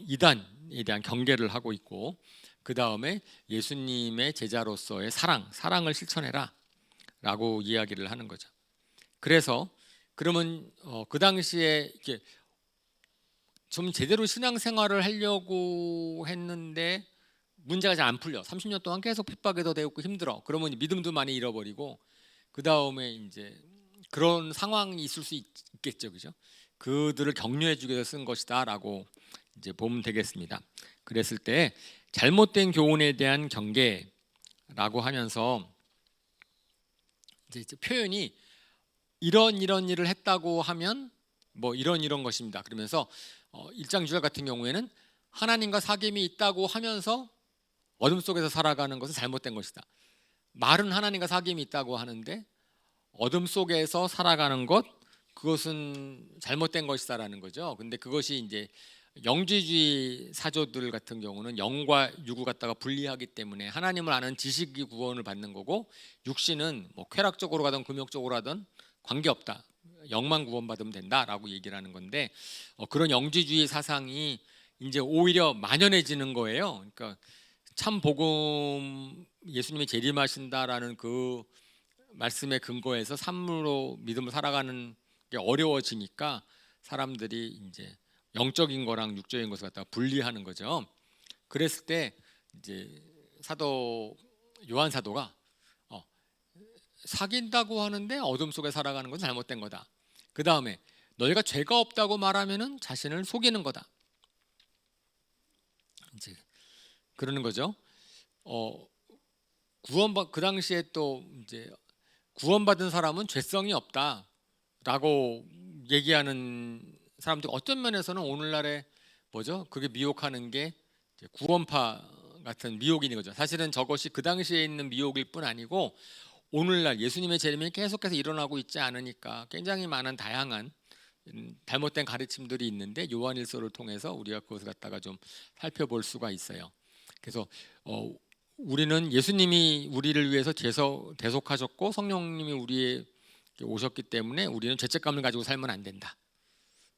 Speaker 1: 이단에 대한 경계를 하고 있고, 그 다음에 예수님의 제자로서의 사랑을 실천해라 라고 이야기를 하는 거죠. 그래서 그러면 그 당시에 이렇게 좀 제대로 신앙생활을 하려고 했는데 문제가 잘 안 풀려. 30년 동안 계속 핍박에도 되고 힘들어. 그러면 믿음도 많이 잃어버리고, 그 다음에 이제 그런 상황이 있을 수 있겠죠, 그죠? 그들을 격려해주기 위해서 쓴 것이다라고 이제 보면 되겠습니다. 그랬을 때 잘못된 교훈에 대한 경계라고 하면서 이제 표현이 이런 일을 했다고 하면 뭐 이런 것입니다. 그러면서 1장 6절 같은 경우에는 하나님과 사귐이 있다고 하면서 어둠 속에서 살아가는 것은 잘못된 것이다. 말은 하나님과 사귐이 있다고 하는데 어둠 속에서 살아가는 것, 그것은 잘못된 것이다라는 거죠. 근데 그것이 이제 영지주의 사조들 같은 경우는 영과 육을 갖다가 분리하기 때문에 하나님을 아는 지식이 구원을 받는 거고, 육신은 뭐 쾌락적으로 가든 금욕적으로 하든 관계없다, 영만 구원받으면 된다라고 얘기를 하는 건데, 그런 영지주의 사상이 이제 오히려 만연해지는 거예요. 그러니까 참 복음, 예수님이 재림하신다라는 그 말씀의 근거에서 삶으로 믿음을 살아가는 게 어려워지니까 사람들이 이제 영적인 거랑 육적인 것을 갖다가 분리하는 거죠. 그랬을 때 이제 사도 요한 사도가 사귄다고 하는데 어둠 속에 살아가는 건 잘못된 거다. 그 다음에 너희가 죄가 없다고 말하면은 자신을 속이는 거다. 이제 그러는 거죠. 그 당시에 또 이제 구원받은 사람은 죄성이 없다라고 얘기하는 사람들, 어떤 면에서는 오늘날에 그게 미혹하는 게 구원파 같은 미혹인 거죠. 사실은 저것이 그 당시에 있는 미혹일 뿐 아니고 오늘날 예수님의 재림이 계속해서 일어나고 있지 않으니까 굉장히 많은 다양한 잘못된 가르침들이 있는데, 요한일서를 통해서 우리가 그것을 갖다가 좀 살펴볼 수가 있어요. 그래서 우리는 예수님이 우리를 위해서 대속하셨고 성령님이 우리에게 오셨기 때문에 우리는 죄책감을 가지고 살면 안 된다.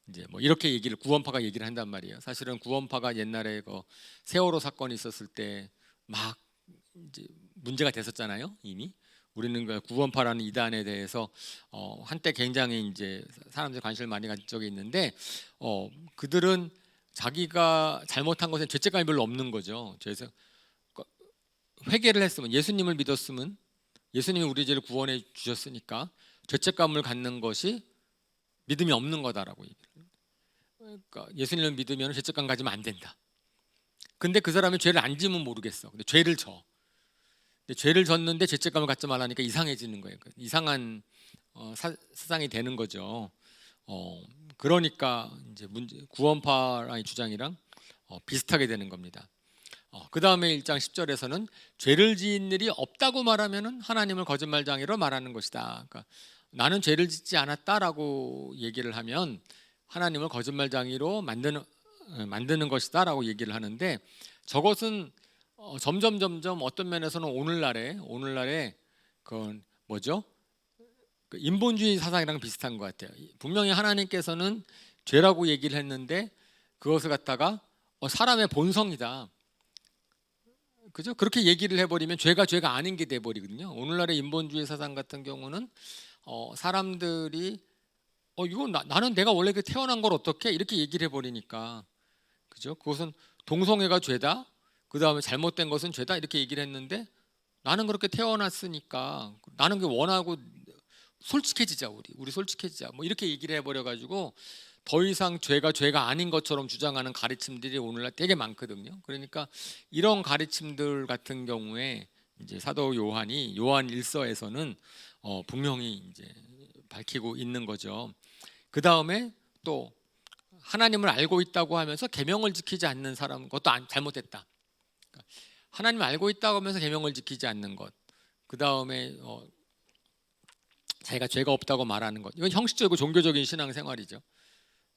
Speaker 1: 이제 뭐 이렇게 구원파가 얘기를 한단 말이에요. 사실은 구원파가 옛날에 그 세월호 사건이 있었을 때 막 이제 문제가 됐었잖아요. 이미 우리는 그 구원파라는 이단에 대해서 한때 굉장히 이제 사람들이 관심을 많이 가진 적이 있는데, 그들은 자기가 잘못한 것에 죄책감이 별로 없는 거죠. 그래서 회개를 했으면, 예수님을 믿었으면, 예수님이 우리 죄를 구원해 주셨으니까 죄책감을 갖는 것이 믿음이 없는 거다라고 얘기를. 그러니까 예수님을 믿으면 죄책감 가지면 안 된다. 근데 그 사람이 죄를 안 지면 모르겠어. 근데 죄를 져. 근데 죄를 졌는데 죄책감을 갖지 말라니까 이상해지는 거예요. 이상한 사상이 되는 거죠. 그러니까 이제 구원파의 주장이랑 비슷하게 되는 겁니다. 그 다음에 1장 10절에서는 죄를 지은 일이 없다고 말하면 하나님을 거짓말장이로 말하는 것이다. 그러니까 나는 죄를 짓지 않았다라고 얘기를 하면 하나님을 거짓말장이로 만드는 것이다라고 얘기를 하는데, 저것은 점점 어떤 면에서는 오늘날에 그 그 인본주의 사상이랑 비슷한 것 같아요. 분명히 하나님께서는 죄라고 얘기를 했는데 그것을 갖다가 사람의 본성이다, 그죠? 그렇게 얘기를 해버리면 죄가 아닌 게 돼버리거든요. 오늘날의 인본주의 사상 같은 경우는 사람들이 이거 나는 내가 원래 그 태어난 걸 어떻게 이렇게 얘기를 해버리니까, 그죠? 그것은 동성애가 죄다, 그 다음에 잘못된 것은 죄다 이렇게 얘기를 했는데, 나는 그렇게 태어났으니까 나는 그 원하고 솔직해지자, 우리 솔직해지자, 뭐 이렇게 얘기를 해버려가지고 더 이상 죄가 아닌 것처럼 주장하는 가르침들이 오늘날 되게 많거든요. 그러니까 이런 가르침들 같은 경우에 이제 사도 요한이 요한 1서에서는 분명히 이제 밝히고 있는 거죠. 그 다음에 또 하나님을 알고 있다고 하면서 계명을 지키지 않는 사람, 그것도 잘못됐다. 하나님을 알고 있다고 하면서 계명을 지키지 않는 것, 그 다음에 자기가 죄가 없다고 말하는 것, 이건 형식적이고 종교적인 신앙생활이죠.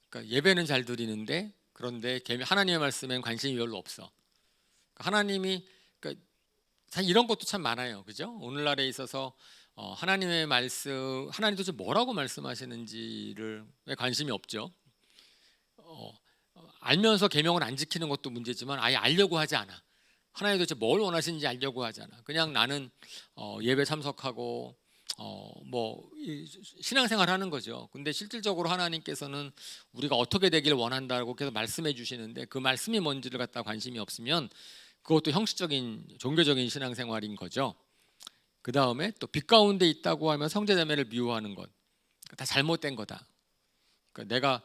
Speaker 1: 그러니까 예배는 잘 드리는데 그런데 하나님의 말씀엔 관심이 별로 없어. 하나님이, 그러니까 사실 이런 것도 참 많아요, 그죠? 오늘날에 있어서 하나님의 말씀, 하나님 도대체 뭐라고 말씀하시는지를 왜 관심이 없죠. 알면서 계명을 안 지키는 것도 문제지만 아예 알려고 하지 않아. 하나님 도대체 뭘 원하시는지 알려고 하잖아. 그냥 나는 예배 참석하고 뭐 신앙생활 하는 거죠. 근데 실질적으로 하나님께서는 우리가 어떻게 되길 원한다고 계속 말씀해 주시는데 그 말씀이 뭔지를 갖다 관심이 없으면 그것도 형식적인 종교적인 신앙생활인 거죠. 그 다음에 또 빛 가운데 있다고 하면 형제자매를 미워하는 것, 다 잘못된 거다. 그러니까 내가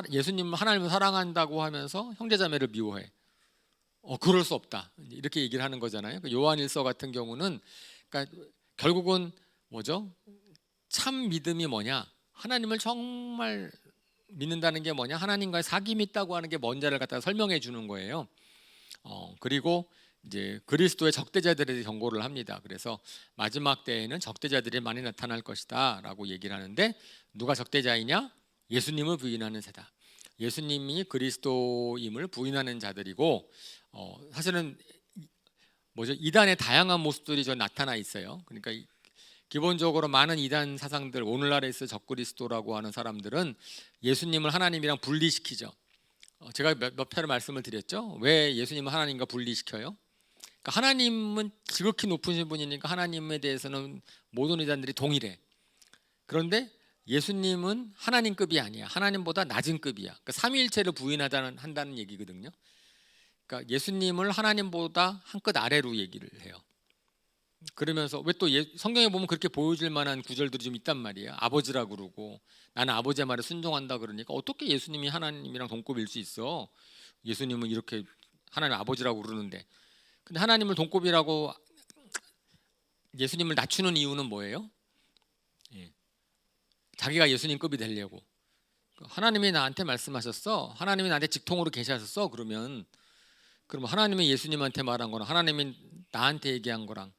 Speaker 1: 예수님을 하나님을 사랑한다고 하면서 형제자매를 미워해. 그럴 수 없다. 이렇게 얘기를 하는 거잖아요. 요한일서 같은 경우는 그러니까 결국은 뭐죠? 참 믿음이 뭐냐? 하나님을 정말 믿는다는 게 뭐냐? 하나님과의 사귐이 있다고 하는 게 뭔지를 갖다가 설명해 주는 거예요. 그리고 이제 그리스도의 적대자들에 대해 경고를 합니다. 그래서 마지막 때에는 적대자들이 많이 나타날 것이다라고 얘기를 하는데 누가 적대자이냐? 예수님을 부인하는 자다. 예수님이 그리스도임을 부인하는 자들이고 사실은 뭐죠? 이단의 다양한 모습들이 저 나타나 있어요. 그러니까 기본적으로 많은 이단 사상들, 오늘날에 있어 적그리스도라고 하는 사람들은 예수님을 하나님이랑 분리시키죠. 제가 몇 차례 말씀을 드렸죠. 왜 예수님을 하나님과 분리시켜요? 그러니까 하나님은 지극히 높으신 분이니까 하나님에 대해서는 모든 이단들이 동일해. 그런데 예수님은 하나님급이 아니야. 하나님보다 낮은 급이야. 그러니까 삼위일체를 부인한다는 얘기거든요. 그러니까 예수님을 하나님보다 한 끗 아래로 얘기를 해요. 그러면서 왜 또 성경에 보면 그렇게 보여줄 만한 구절들이 좀 있단 말이에요. 아버지라 그러고 나는 아버지의 말에 순종한다 그러니까 어떻게 예수님이 하나님이랑 동급일 수 있어? 예수님은 이렇게 하나님 아버지라고 그러는데. 근데 하나님을 동급이라고 예수님을 낮추는 이유는 뭐예요? 자기가 예수님급이 되려고. 하나님이 나한테 말씀하셨어. 하나님이 나한테 직통으로 계시하셨어. 그럼 하나님이 예수님한테 말한 거랑 하나님이 나한테 얘기한 거랑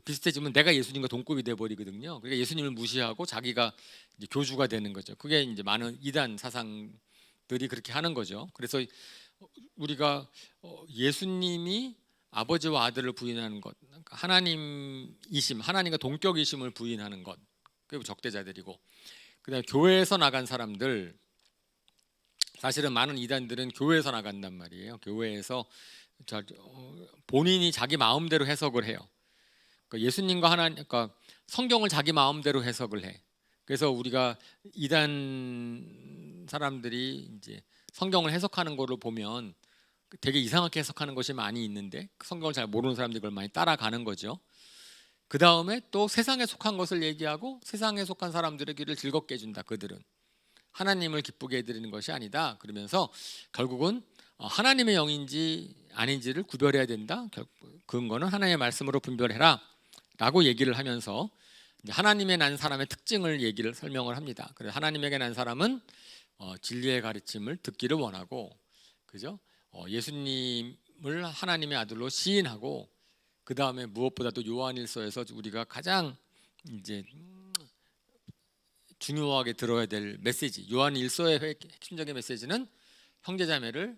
Speaker 1: 비슷해지면 내가 예수님과 동급이 돼 버리거든요. 그러니까 예수님을 무시하고 자기가 이제 교주가 되는 거죠. 그게 이제 많은 이단 사상들이 그렇게 하는 거죠. 그래서 우리가 예수님이 아버지와 아들을 부인하는 것, 그러니까 하나님과 동격이심을 부인하는 것, 그게 적대자들이고, 그다음에 교회에서 나간 사람들, 사실은 많은 이단들은 교회에서 나간단 말이에요. 교회에서 본인이 자기 마음대로 해석을 해요. 그러니까 예수님과 그러니까 성경을 자기 마음대로 해석을 해. 그래서 우리가 이단 사람들이 이제 성경을 해석하는 거를 보면 되게 이상하게 해석하는 것이 많이 있는데 성경을 잘 모르는 사람들이 그걸 많이 따라가는 거죠. 그 다음에 또 세상에 속한 것을 얘기하고 세상에 속한 사람들의 귀를 즐겁게 해준다. 그들은 하나님을 기쁘게 해드리는 것이 아니다. 그러면서 결국은 하나님의 영인지 아닌지를 구별해야 된다. 근거는 하나님의 말씀으로 분별해라 라고 얘기를 하면서 하나님의 난 사람의 특징을 설명을 합니다. 그래서 하나님에게 난 사람은 진리의 가르침을 듣기를 원하고, 그죠? 예수님을 하나님의 아들로 시인하고, 그 다음에 무엇보다도 요한일서에서 우리가 가장 이제 중요하게 들어야 될 메시지, 요한일서의 핵심적인 메시지는 형제자매를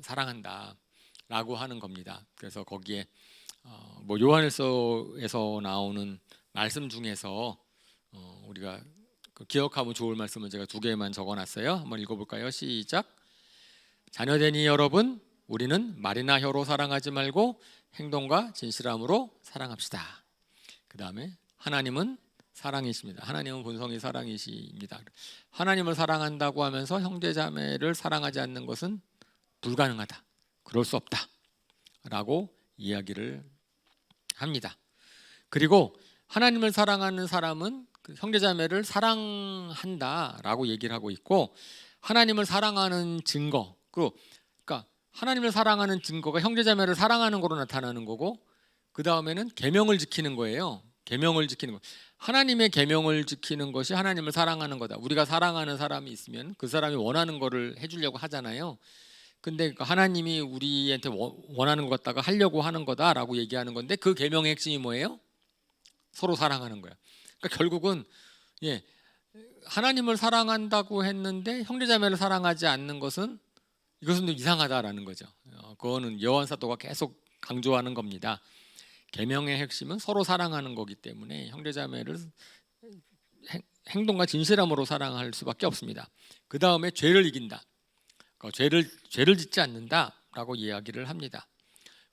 Speaker 1: 사랑한다라고 하는 겁니다. 그래서 거기에 뭐 요한일서에서 나오는 말씀 중에서 우리가 기억하면 좋을 말씀을 제가 2개만 적어놨어요. 한번 읽어볼까요? 시작. 자녀되니 여러분, 우리는 말이나 혀로 사랑하지 말고 행동과 진실함으로 사랑합시다. 그 다음에 하나님은 사랑이십니다. 하나님은 본성이 사랑이십니다. 하나님을 사랑한다고 하면서 형제 자매를 사랑하지 않는 것은 불가능하다. 그럴 수 없다. 라고 이야기를 합니다. 그리고 하나님을 사랑하는 사람은 그 형제 자매를 사랑한다라고 얘기를 하고 있고, 하나님을 사랑하는 증거, 그러니까 하나님을 사랑하는 증거가 형제 자매를 사랑하는 거로 나타나는 거고, 그 다음에는 계명을 지키는 거예요. 계명을 지키는 거. 하나님의 계명을 지키는 것이 하나님을 사랑하는 거다. 우리가 사랑하는 사람이 있으면 그 사람이 원하는 거를 해주려고 하잖아요. 근데 하나님이 우리한테 원하는 것 갖다가 하려고 하는 거다라고 얘기하는 건데, 그 계명의 핵심이 뭐예요? 서로 사랑하는 거야. 그러니까 결국은 하나님을 사랑한다고 했는데 형제자매를 사랑하지 않는 것은, 이것은 좀 이상하다라는 거죠. 그거는 요한 사도가 계속 강조하는 겁니다. 계명의 핵심은 서로 사랑하는 거기 때문에 형제자매를 행동과 진실함으로 사랑할 수밖에 없습니다. 그 다음에 죄를 이긴다. 죄를 짓지 않는다라고 이야기를 합니다.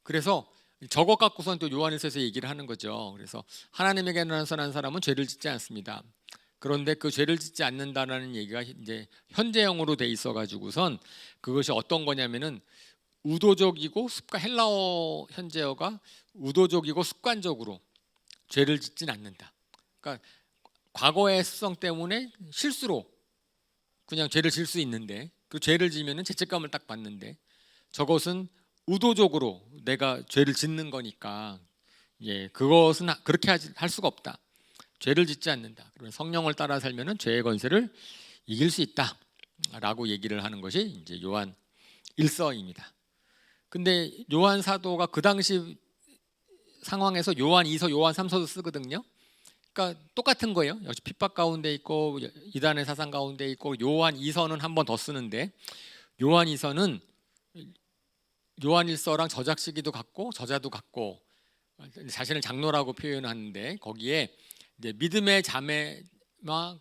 Speaker 1: 그래서 저것 갖고선 또 요한일서에서 얘기를 하는 거죠. 그래서 하나님에게 나서는 사람은 죄를 짓지 않습니다. 그런데 그 죄를 짓지 않는다라는 얘기가 이제 현재형으로 돼 있어 가지고선 그것이 어떤 거냐면은 의도적이고 헬라어 현재어가 의도적이고 습관적으로 죄를 짓진 않는다. 그러니까 과거의 습성 때문에 실수로 그냥 죄를 질 수 있는데, 그 죄를 지면은 죄책감을 딱 받는데, 저것은 의도적으로 내가 죄를 짓는 거니까 그것은 그렇게 할 수가 없다. 죄를 짓지 않는다. 그러면 성령을 따라 살면은 죄의 권세를 이길 수 있다라고 얘기를 하는 것이 이제 요한 1서입니다. 근데 요한 사도가 그 당시 상황에서 요한 2서, 요한 3서도 쓰거든요. 그러니까 똑같은 거예요. 역시 핍박 가운데 있고 이단의 사상 가운데 있고, 요한 2서는 한 번 더 쓰는데, 요한 2서는 요한 1서랑 저작 시기도 같고 저자도 같고 자신을 장로라고 표현하는데, 거기에 이제 믿음의 자매와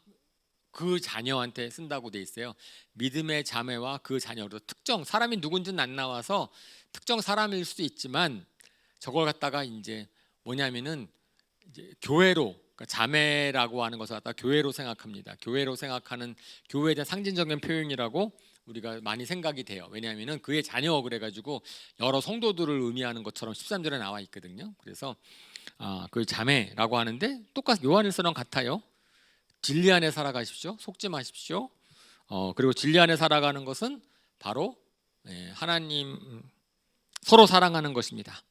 Speaker 1: 그 자녀한테 쓴다고 돼 있어요. 믿음의 자매와 그 자녀로 특정 사람이 누군지는 안 나와서 특정 사람일 수도 있지만, 저걸 갖다가 이제 뭐냐면은 이제 교회로, 그러니까 자매라고 하는 것을 갖다가 교회로 생각합니다. 교회로 생각하는, 교회에 대한 상징적인 표현이라고 우리가 많이 생각이 돼요. 왜냐하면은 그의 자녀 그래가지고 여러 성도들을 의미하는 것처럼 13절에 나와 있거든요. 그래서 그 자매라고 하는데 똑같이 요한일서랑 같아요. 진리 안에 살아가십시오. 속지 마십시오. 그리고 진리 안에 살아가는 것은 바로 하나님 서로 사랑하는 것입니다.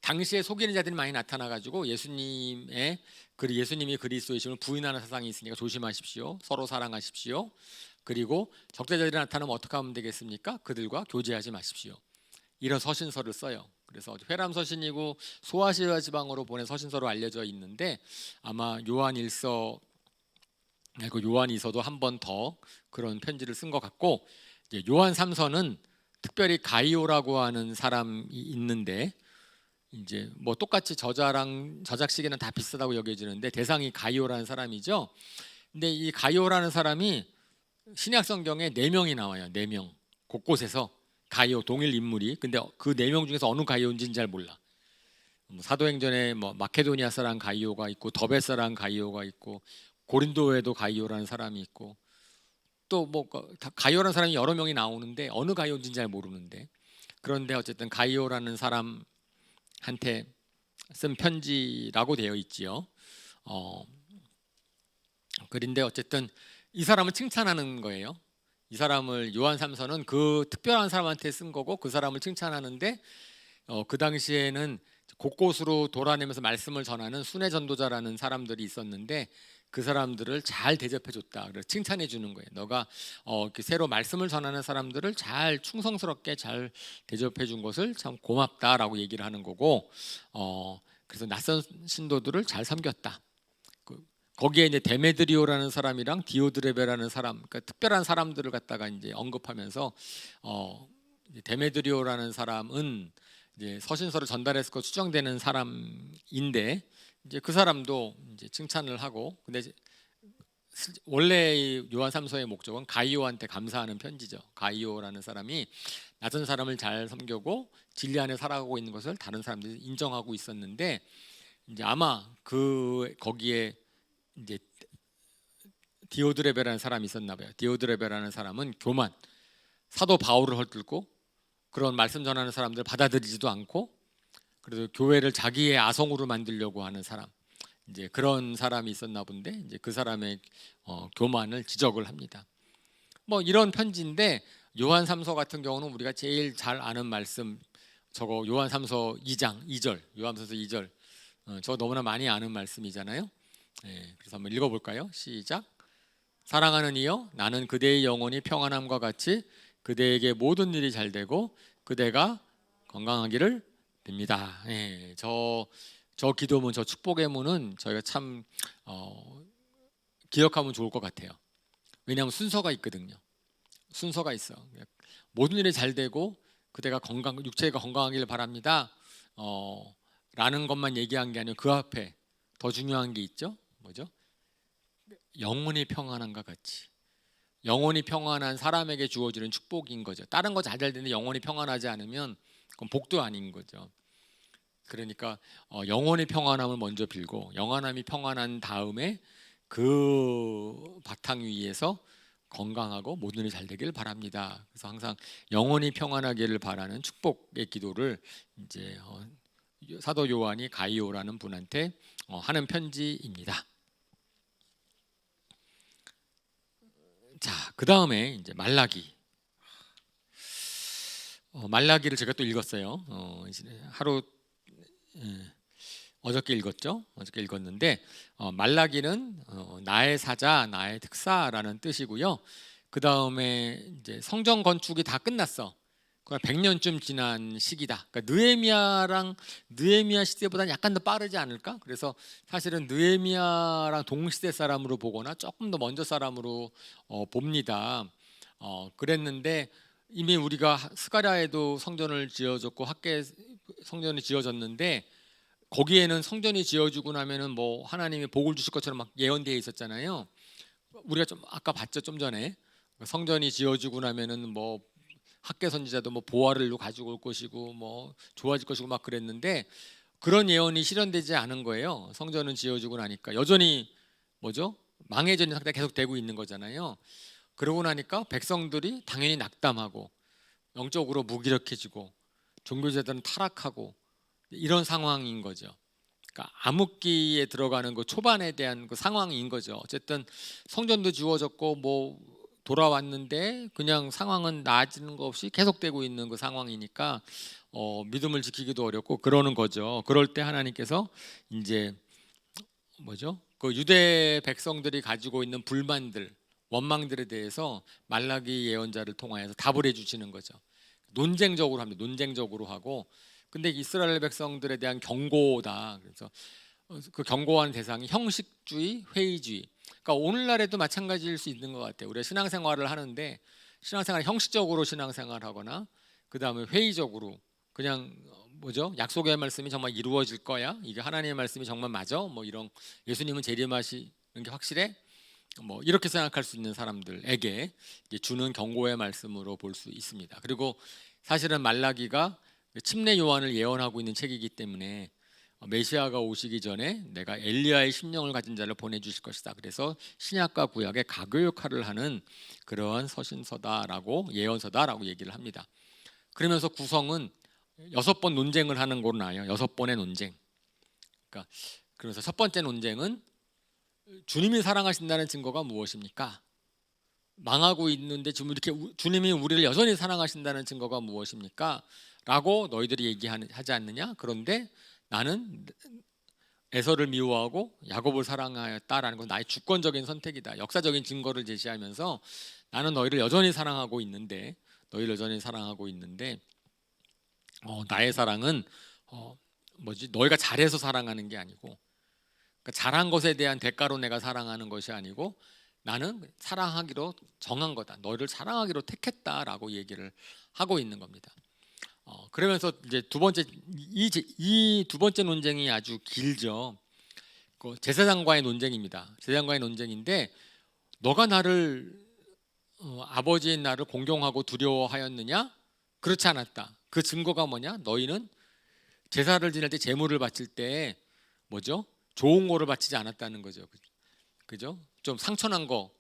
Speaker 1: 당시에 속이는 자들이 많이 나타나가지고 예수님이 그리스도이심을 부인하는 사상이 있으니까 조심하십시오. 서로 사랑하십시오. 그리고 적대자들이 나타나면 어떻게 하면 되겠습니까? 그들과 교제하지 마십시오. 이런 서신서를 써요. 그래서 회람 서신이고 소아시아 지방으로 보낸 서신서로 알려져 있는데, 아마 요한 1서, 요한 2서도 한 번 더 그런 편지를 쓴 것 같고, 이제 요한 3서는 특별히 가이오라고 하는 사람이 있는데, 이제 뭐 똑같이 저자랑 저작 시기는 다 비슷하다고 여겨지는데 대상이 가이오라는 사람이죠. 근데 이 가이오라는 사람이 신약 성경에 4명이 나와요. 4명 곳곳에서 가이오 동일 인물이. 근데 그 4명 중에서 어느 가이오인지는 잘 몰라. 사도행전에 뭐 마케도니아 사람 가이오가 있고, 더베 사람 가이오가 있고, 고린도에도 가이오라는 사람이 있고, 또 뭐 가이오라는 사람이 여러 명이 나오는데 어느 가이오인지는 잘 모르는데, 그런데 어쨌든 가이오라는 사람 한테 쓴 편지라고 되어 있지요. 그런데 어쨌든 이 사람을 칭찬하는 거예요. 이 사람을 요한 3서는 그 특별한 사람한테 쓴 거고, 그 사람을 칭찬하는데 그 당시에는 곳곳으로 돌아다니면서 말씀을 전하는 순회 전도자라는 사람들이 있었는데, 그 사람들을 잘 대접해 줬다. 그래서 칭찬해 주는 거예요. 너가 이렇게 새로 말씀을 전하는 사람들을 잘 충성스럽게 잘 대접해 준 것을 참 고맙다라고 얘기를 하는 거고, 그래서 낯선 신도들을 잘 섬겼다. 거기에 이제 데메드리오라는 사람이랑 디오드레베라는 사람, 그러니까 특별한 사람들을 갖다가 이제 언급하면서, 데메드리오라는 사람은 이제 서신서를 전달했을 거 추정되는 사람인데, 이제 그 사람도 이제 칭찬을 하고, 근데 원래 요한 3서의 목적은 가이오한테 감사하는 편지죠. 가이오라는 사람이 낯선 사람을 잘 섬기고 진리 안에 살아가고 있는 것을 다른 사람들이 인정하고 있었는데, 이제 아마 그 거기에 이제 디오드레베라는 사람이 있었나 봐요. 디오드레베라는 사람은 교만, 사도 바울을 헐뜯고 그런 말씀 전하는 사람들 받아들이지도 않고, 그래서 교회를 자기의 아성으로 만들려고 하는 사람, 이제 그런 사람이 있었나 본데, 이제 그 사람의 교만을 지적을 합니다. 뭐 이런 편지인데, 요한 3서 같은 경우는 우리가 제일 잘 아는 말씀, 저거 요한 3서 2장 2절, 요한 3서 2절, 저거 너무나 많이 아는 말씀이잖아요. 그래서 한번 읽어볼까요? 시작. 사랑하는 이여, 나는 그대의 영혼이 평안함과 같이 그대에게 모든 일이 잘 되고 그대가 건강하기를 빕니다. 저 기도문, 저 축복의 문은 저희가 참 기억하면 좋을 것 같아요. 왜냐하면 순서가 있거든요. 순서가 있어. 모든 일이 잘 되고 그대가 육체가 건강하기를 바랍니다. 라는 것만 얘기한 게 아니고 그 앞에 더 중요한 게 있죠. 뭐죠? 영혼이 평안함과 같이. 영혼이 평안한 사람에게 주어지는 축복인 거죠. 다른 거 잘 되는데 영혼이 평안하지 않으면 그건 복도 아닌 거죠. 그러니까 영혼의 평안함을 먼저 빌고, 영원함이 평안한 다음에 그 바탕 위에서 건강하고 모든 일이 잘 되기를 바랍니다. 그래서 항상 영혼이 평안하기를 바라는 축복의 기도를 이제 사도 요한이 가이오라는 분한테 하는 편지입니다. 자, 그 다음에 이제 말라기. 말라기를 제가 또 읽었어요. 하루 어저께 읽었죠. 어저께 읽었는데 말라기는 나의 사자, 나의 특사라는 뜻이고요. 그 다음에 이제 성전 건축이 다 끝났어. 그러니까 100년쯤 지난 시기다. 그러니까 느헤미야 시대보다는 약간 더 빠르지 않을까? 그래서 사실은 느헤미야랑 동시대 사람으로 보거나 조금 더 먼저 사람으로 봅니다. 그랬는데 이미 우리가 스가랴에도 성전을 지어줬고 학계 성전이 지어졌는데, 거기에는 성전이 지어지고 나면은 뭐 하나님이 복을 주실 것처럼 막 예언되어 있었잖아요. 우리가 좀 아까 봤죠, 좀 전에. 성전이 지어지고 나면은 뭐 학계 선지자도 뭐 보화를 가지고 올 것이고 뭐 좋아질 것이고 막 그랬는데, 그런 예언이 실현되지 않은 거예요. 성전은 지어지고 나니까 여전히 뭐죠? 망해진 상태가 계속 되고 있는 거잖아요. 그러고 나니까 백성들이 당연히 낙담하고 영적으로 무기력해지고 종교제도는 타락하고 이런 상황인 거죠. 그러니까 암흑기에 들어가는 그 초반에 대한 그 상황인 거죠. 어쨌든 성전도 지워졌고 뭐 돌아왔는데 그냥 상황은 나아지는 거 없이 계속되고 있는 그 상황이니까 믿음을 지키기도 어렵고 그러는 거죠. 그럴 때 하나님께서 이제 뭐죠? 그 유대 백성들이 가지고 있는 불만들, 원망들에 대해서 말라기 예언자를 통하여서 답을 해주시는 거죠. 논쟁적으로 합니다. 논쟁적으로 하고, 근데 이스라엘 백성들에 대한 경고다. 그래서 그 경고하는 대상이 형식주의, 회의주의. 그러니까 오늘날에도 마찬가지일 수 있는 것 같아요. 우리가 신앙생활을 하는데 신앙생활 형식적으로 신앙생활하거나 그 다음에 회의적으로 그냥 뭐죠? 약속의 말씀이 정말 이루어질 거야? 이게 하나님의 말씀이 정말 맞아? 뭐 이런, 예수님은 재림하시는 게 확실해? 뭐 이렇게 생각할 수 있는 사람들에게 주는 경고의 말씀으로 볼 수 있습니다. 그리고 사실은 말라기가 침례 요한을 예언하고 있는 책이기 때문에 메시아가 오시기 전에 내가 엘리야의 심령을 가진 자를 보내주실 것이다. 그래서 신약과 구약의 가교 역할을 하는 그러한 서신서다라고, 예언서다라고 얘기를 합니다. 그러면서 구성은 6번 논쟁을 하는 걸로 나와요. 6번의 논쟁. 그러니까 그래서 첫 번째 논쟁은 주님이 사랑하신다는 증거가 무엇입니까? 망하고 있는데 지금 이렇게 주님이 우리를 여전히 사랑하신다는 증거가 무엇입니까? 라고 너희들이 얘기하지 않느냐? 그런데 나는 에서를 미워하고 야곱을 사랑하였다라는 건 나의 주권적인 선택이다. 역사적인 증거를 제시하면서 나는 너희를 여전히 사랑하고 있는데, 나의 사랑은 너희가 잘해서 사랑하는 게 아니고, 그러니까 잘한 것에 대한 대가로 내가 사랑하는 것이 아니고 나는 사랑하기로 정한 거다. 너희를 사랑하기로 택했다라고 얘기를 하고 있는 겁니다. 그러면서 이제 이 두 번째 논쟁이 아주 길죠. 그 제사장과의 논쟁입니다. 제사장과의 논쟁인데, 너가 나를 아버지인 나를 공경하고 두려워하였느냐? 그렇지 않았다. 그 증거가 뭐냐? 너희는 제사를 지낼 때 제물을 바칠 때 뭐죠? 좋은 거를 바치지 않았다는 거죠. 그죠? 좀 상처난 거,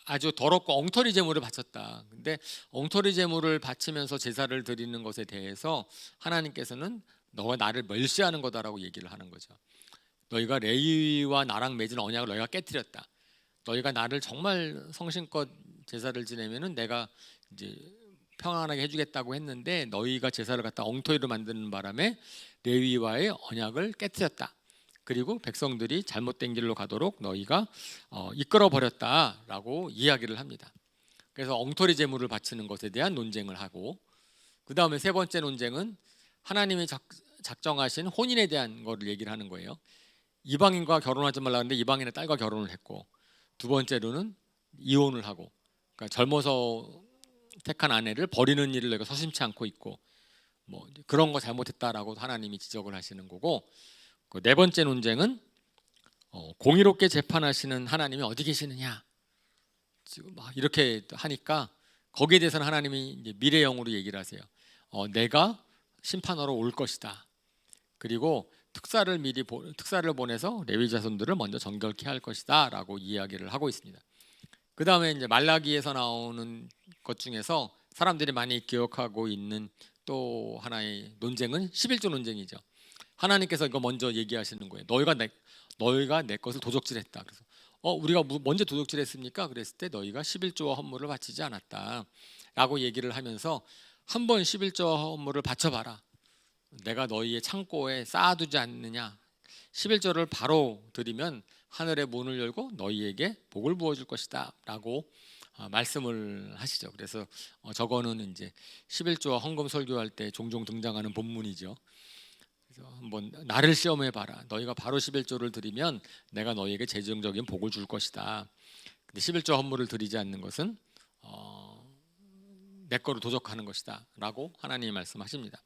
Speaker 1: 아주 더럽고 엉터리 제물을 바쳤다. 근데 엉터리 제물을 바치면서 제사를 드리는 것에 대해서 하나님께서는 너와 나를 멸시하는 거다라고 얘기를 하는 거죠. 너희가 레위와 나랑 맺은 언약을 너희가 깨뜨렸다. 너희가 나를 정말 성심껏 제사를 지내면은 내가 이제 평안하게 해주겠다고 했는데 너희가 제사를 갖다 엉터리로 만드는 바람에 레위와의 언약을 깨뜨렸다. 그리고 백성들이 잘못된 길로 가도록 너희가 이끌어 버렸다라고 이야기를 합니다. 그래서 엉터리 제물을 바치는 것에 대한 논쟁을 하고, 그 다음에 세 번째 논쟁은 하나님이 작정하신 혼인에 대한 거를 얘기를 하는 거예요. 이방인과 결혼하지 말라 하는데 이방인의 딸과 결혼을 했고, 두 번째로는 이혼을 하고, 그러니까 젊어서 택한 아내를 버리는 일을 내가 서심치 않고 있고, 뭐 그런 거 잘못했다라고 하나님이 지적을 하시는 거고, 그 네 번째 논쟁은 공의롭게 재판하시는 하나님이 어디 계시느냐, 지금 막 이렇게 하니까 거기에 대해서는 하나님이 이제 미래형으로 얘기를 하세요. 내가 심판하러 올 것이다. 그리고 특사를 보내서 레위 자손들을 먼저 정결케 할 것이다라고 이야기를 하고 있습니다. 그 다음에 이제 말라기에서 나오는 것 중에서 사람들이 많이 기억하고 있는 또 하나의 논쟁은 11조 논쟁이죠. 하나님께서 이거 먼저 얘기하시는 거예요. 너희가 내 것을 도적질했다. 그래서 우리가 먼저 도적질했습니까? 그랬을 때 너희가 11조와 헌물을 바치지 않았다라고 얘기를 하면서 한번 11조와 헌물을 바쳐봐라. 내가 너희의 창고에 쌓아두지 않느냐. 11조를 바로 드리면 하늘의 문을 열고 너희에게 복을 부어줄 것이다 라고 말씀을 하시죠. 그래서 저거는 이제 11조와 헌금 설교할 때 종종 등장하는 본문이죠. 그래서 한번 나를 시험해 봐라. 너희가 바로 11조를 드리면 내가 너희에게 재정적인 복을 줄 것이다. 근데 11조 헌물을 드리지 않는 것은 내 거를 도적하는 것이다 라고 하나님이 말씀하십니다.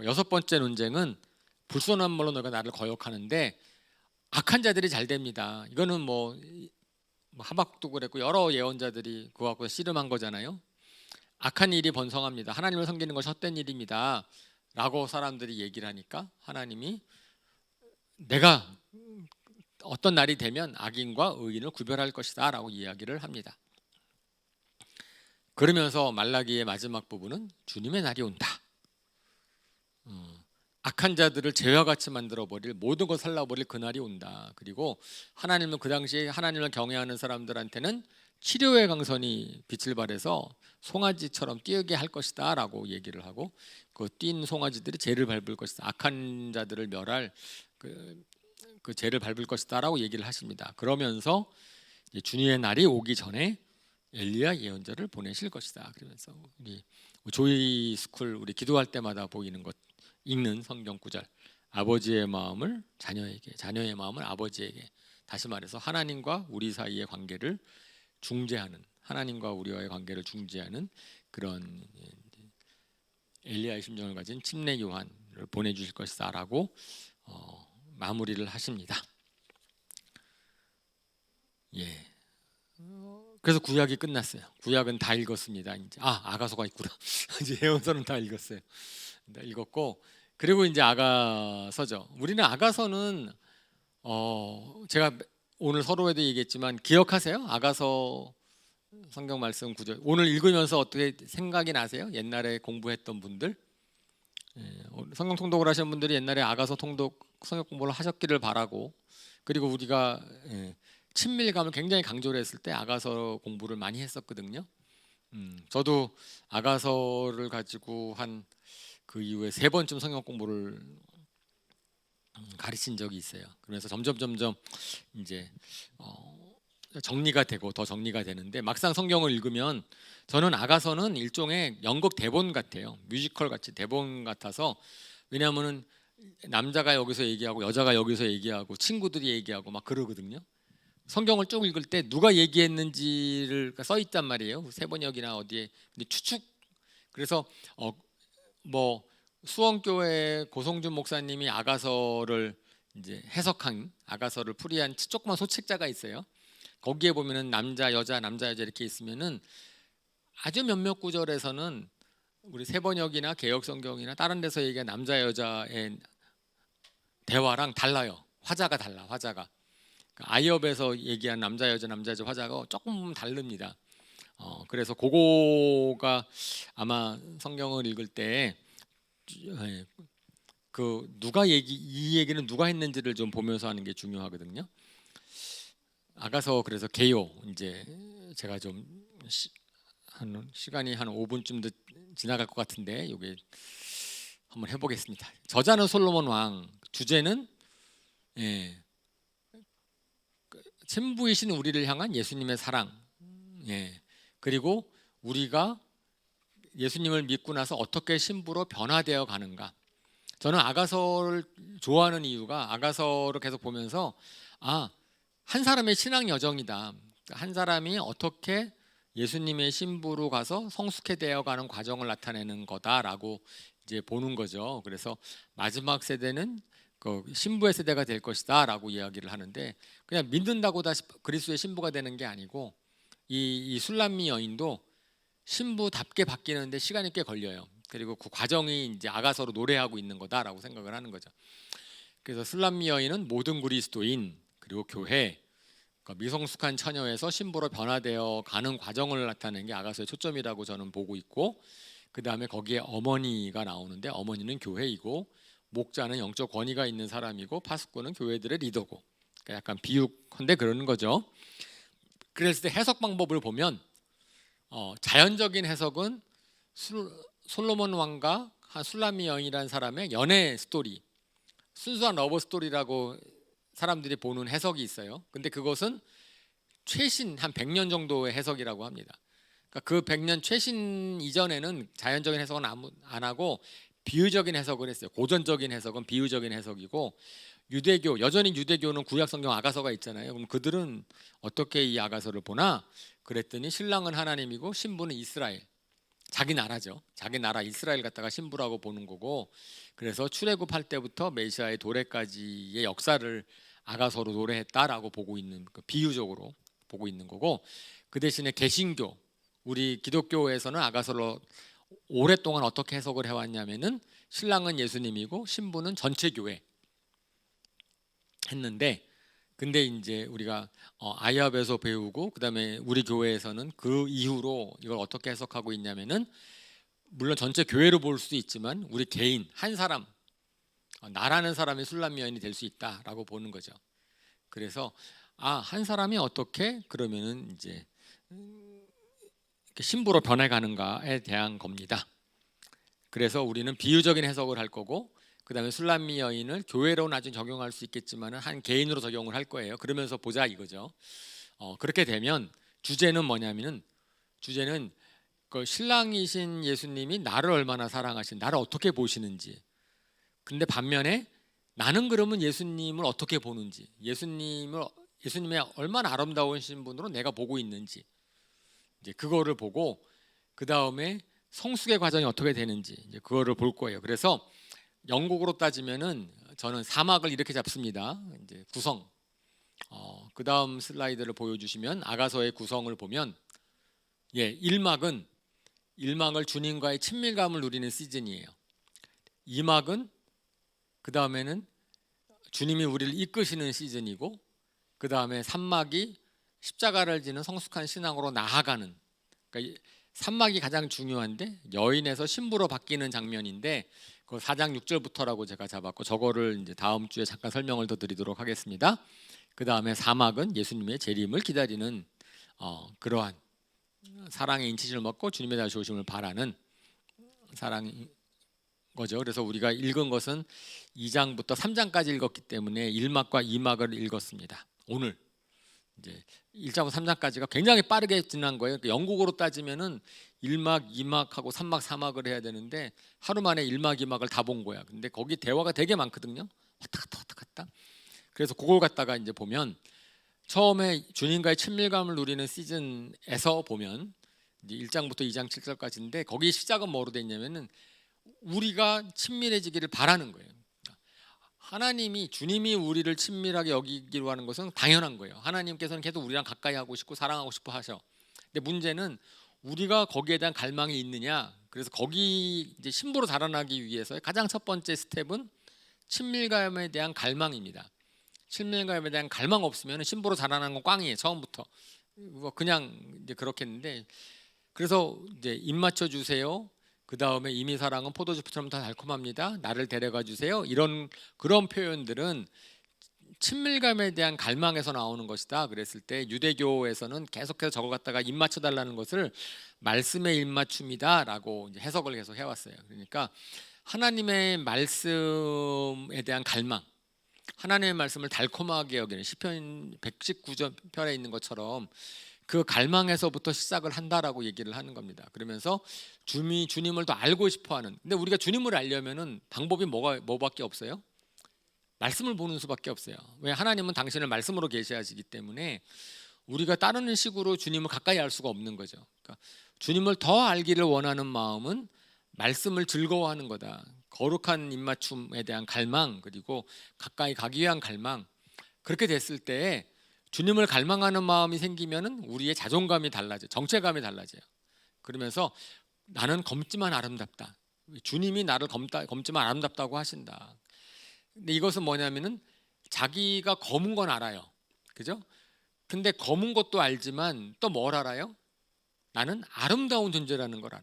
Speaker 1: 여섯 번째 논쟁은 불손한 말로 너희가 나를 거역하는데 악한 자들이 잘 됩니다. 이거는 뭐 하박국도 그랬고 여러 예언자들이 그거 갖고 씨름한 거잖아요. 악한 일이 번성합니다. 하나님을 섬기는 것이 헛된 일입니다 라고 사람들이 얘기를 하니까 하나님이 내가 어떤 날이 되면 악인과 의인을 구별할 것이다 라고 이야기를 합니다. 그러면서 말라기의 마지막 부분은 주님의 날이 온다. 악한 자들을 죄와같이 만들어버릴, 모든 걸 살라버릴 그날이 온다. 그리고 하나님은 그 당시에 하나님을 경외하는 사람들한테는 치료의 강선이 빛을 발해서 송아지처럼 뛰게 할 것이다 라고 얘기를 하고, 그 뛴 송아지들이 죄를 밟을 것이다. 악한 자들을 멸할 그 죄를 밟을 것이다 라고 얘기를 하십니다. 그러면서 주님의 날이 오기 전에 엘리야 예언자를 보내실 것이다. 그러면서 우리 조이 스쿨 우리 기도할 때마다 보이는 것, 읽는 성경 구절, 아버지의 마음을 자녀에게, 자녀의 마음을 아버지에게, 다시 말해서 하나님과 우리 사이의 관계를 중재하는, 하나님과 우리와의 관계를 중재하는 그런 엘리야의 심정을 가진 침례 요한을 보내주실 것이다라고 마무리를 하십니다. 예. 그래서 구약이 끝났어요. 구약은 다 읽었습니다. 이제 아가서가 있구나. 이제 예언서는 다 읽었어요. 다 읽었고, 그리고 이제 아가서죠. 우리는 아가서는 제가 오늘 서로에도 얘기했지만 기억하세요? 아가서 성경 말씀 구절 오늘 읽으면서 어떻게 생각이 나세요? 옛날에 공부했던 분들, 성경 통독을 하시는 분들이 옛날에 아가서 통독 성경 공부를 하셨기를 바라고, 그리고 우리가 친밀감을 굉장히 강조를 했을 때 아가서 공부를 많이 했었거든요. 저도 아가서를 가지고 한 그 이후에 3번쯤 성경 공부를 가르친 적이 있어요. 그래서 점점 이제 정리가 되고 더 정리가 되는데, 막상 성경을 읽으면 저는 아가서는 일종의 연극 대본 같아요. 뮤지컬 같이 대본 같아서, 왜냐하면은 남자가 여기서 얘기하고 여자가 여기서 얘기하고 친구들이 얘기하고 막 그러거든요. 성경을 쭉 읽을 때 누가 얘기했는지를 써 있단 말이에요. 세번역이나 어디에. 근데 추측, 그래서 뭐 수원교회 고성준 목사님이 아가서를 이제 해석한, 아가서를 풀이한 조그만 소책자가 있어요. 거기에 보면은 남자 여자 이렇게 있으면은 아주 몇몇 구절에서는 우리 세번역이나 개역성경이나 다른 데서 얘기한 남자 여자의 대화랑 달라요. 화자가 달라. 화자가 그러니까 아이업에서 얘기한 남자 여자 화자가 조금 다릅니다. 그래서 그거가 아마 성경을 읽을 때 예, 그 이 얘기는 누가 했는지를 좀 보면서 하는 게 중요하거든요. 아가서 그래서 개요. 이제 제가 좀 시간이 한 5분쯤 지나갈 것 같은데 여기 한번 해보겠습니다. 저자는 솔로몬 왕, 주제는 신부이신 우리를 향한 예수님의 사랑, 그리고 우리가 예수님을 믿고 나서 어떻게 신부로 변화되어 가는가. 저는 아가서를 좋아하는 이유가 아가서를 계속 보면서 한 사람의 신앙 여정이다. 한 사람이 어떻게 예수님의 신부로 가서 성숙해 되어 가는 과정을 나타내는 거다라고 이제 보는 거죠. 그래서 마지막 세대는 그 신부의 세대가 될 것이다라고 이야기를 하는데 그냥 믿는다고 다 그리스도의 신부가 되는 게 아니고 이 술람미 여인도 신부답게 바뀌는데 시간이 꽤 걸려요. 그리고 그 과정이 이제 아가서로 노래하고 있는 거다라고 생각을 하는 거죠. 그래서 술람미 여인은 모든 그리스도인 그리고 교회 그러니까 미성숙한 처녀에서 신부로 변화되어 가는 과정을 나타내는 게 아가서의 초점이라고 저는 보고 있고 그 다음에 거기에 어머니가 나오는데 어머니는 교회이고 목자는 영적 권위가 있는 사람이고 파수꾼은 교회들의 리더고 그러니까 약간 비유컨대 그러는 거죠. 그랬을 때 해석 방법을 보면 자연적인 해석은 솔로몬 왕과 한 술람미 여인이라는 사람의 연애 스토리, 순수한 러브 스토리라고 사람들이 보는 해석이 있어요. 근데 그것은 최신 한 100년 정도의 해석이라고 합니다. 그러니까 그 100년 최신 이전에는 자연적인 해석은 안 하고 비유적인 해석을 했어요. 고전적인 해석은 비유적인 해석이고 여전히 유대교는 구약 성경 아가서가 있잖아요. 그럼 그들은 어떻게 이 아가서를 보나? 그랬더니 신랑은 하나님이고 신부는 이스라엘. 자기 나라죠. 자기 나라 이스라엘 갖다가 신부라고 보는 거고 그래서 출애굽할 때부터 메시아의 도래까지의 역사를 아가서로 노래했다라고 보고 있는 비유적으로 보고 있는 거고 그 대신에 개신교 우리 기독교에서는 아가서로 오랫동안 어떻게 해석을 해왔냐면은 신랑은 예수님이고 신부는 전체 교회 했는데 근데 이제 우리가 아이합에서 배우고 그다음에 우리 교회에서는 그 이후로 이걸 어떻게 해석하고 있냐면은 물론 전체 교회로 볼 수도 있지만 우리 개인 한 사람 나라는 사람이 술람미 여인이 될 수 있다라고 보는 거죠. 그래서 한 사람이 어떻게 그러면은 이제 신부로 변해가는가에 대한 겁니다. 그래서 우리는 비유적인 해석을 할 거고 그 다음에 술람미 여인을 교회로 나중에 적용할 수 있겠지만 한 개인으로 적용을 할 거예요. 그러면서 보자 이거죠. 그렇게 되면 주제는 뭐냐면은 주제는 그 신랑이신 예수님이 나를 얼마나 사랑하신 나를 어떻게 보시는지 근데 반면에 나는 그러면 예수님을 어떻게 보는지 예수님의 얼마나 아름다우신 분으로 내가 보고 있는지 이제 그거를 보고 그 다음에 성숙의 과정이 어떻게 되는지 이제 그거를 볼 거예요. 그래서 영국으로 따지면은 저는 사막을 이렇게 잡습니다. 이제 구성. 그 다음 슬라이드를 보여주시면 아가서의 구성을 보면 1막을 주님과의 친밀감을 누리는 시즌이에요. 2막은 그 다음에는 주님이 우리를 이끄시는 시즌이고 그 다음에 3막이 십자가를 지는 성숙한 신앙으로 나아가는 그러니까 3막이 가장 중요한데 여인에서 신부로 바뀌는 장면인데 그 4장 6절부터라고 제가 잡았고 저거를 이제 다음 주에 잠깐 설명을 더 드리도록 하겠습니다. 그 다음에 4막은 예수님의 재림을 기다리는 그러한 사랑의 인치심을 먹고 주님의 다시 오심을 바라는 사랑인 거죠. 그래서 우리가 읽은 것은 2장부터 3장까지 읽었기 때문에 1막과 2막을 읽었습니다. 오늘 이제 1장부터 3장까지가 굉장히 빠르게 지난 거예요. 그러니까 영국으로 따지면은 1막, 2막하고 3막, 4막을 해야 되는데 하루 만에 1막, 2막을 다 본 거야. 근데 거기 대화가 되게 많거든요. 왔다 갔다. 그래서 그걸 갖다가 이제 보면 처음에 주님과의 친밀감을 누리는 시즌에서 보면 이제 1장부터 2장 7절까지인데 거기 시작은 뭐로 돼 있냐면은 우리가 친밀해지기를 바라는 거예요. 하나님이 주님이 우리를 친밀하게 여기기로 하는 것은 당연한 거예요. 하나님께서는 계속 우리랑 가까이 하고 싶고 사랑하고 싶어 하셔. 근데 문제는 우리가 거기에 대한 갈망이 있느냐. 그래서 거기 이제 신부로 자라나기 위해서의 가장 첫 번째 스텝은 친밀감에 대한 갈망입니다. 친밀감에 대한 갈망 없으면 신부로 자라나는 건 꽝이에요. 처음부터 그냥 이제 그렇겠는데, 그래서 이제 입 맞춰 주세요. 그 다음에 이미 사랑은 포도주처럼 더 달콤합니다. 나를 데려가 주세요. 이런 그런 표현들은 친밀감에 대한 갈망에서 나오는 것이다. 그랬을 때 유대교에서는 계속해서 저걸 갖다가 입 맞춰 달라는 것을 말씀의 입맞춤이다라고 이제 해석을 계속 해왔어요. 그러니까 하나님의 말씀에 대한 갈망, 하나님의 말씀을 달콤하게 여기는 시편 119편에 있는 것처럼 그 갈망에서부터 시작을 한다라고 얘기를 하는 겁니다. 그러면서 주님을 더 알고 싶어하는. 근데 우리가 주님을 알려면은 방법이 뭐밖에 없어요? 말씀을 보는 수밖에 없어요. 왜? 하나님은 당신을 말씀으로 계시하시기 때문에 우리가 따르는 식으로 주님을 가까이 알 수가 없는 거죠. 그러니까 주님을 더 알기를 원하는 마음은 말씀을 즐거워하는 거다. 거룩한 입맞춤에 대한 갈망, 그리고 가까이 가기 위한 갈망. 그렇게 됐을 때 주님을 갈망하는 마음이 생기면은 우리의 자존감이 달라져요. 정체감이 달라져요. 그러면서 나는 검지만 아름답다. 주님이 나를 검지만 아름답다고 하신다. 근데 이것은 뭐냐면은 자기가 검은 건 알아요. 그죠? 근데 검은 것도 알지만 또 뭘 알아요? 나는 아름다운 존재라는 걸 알아.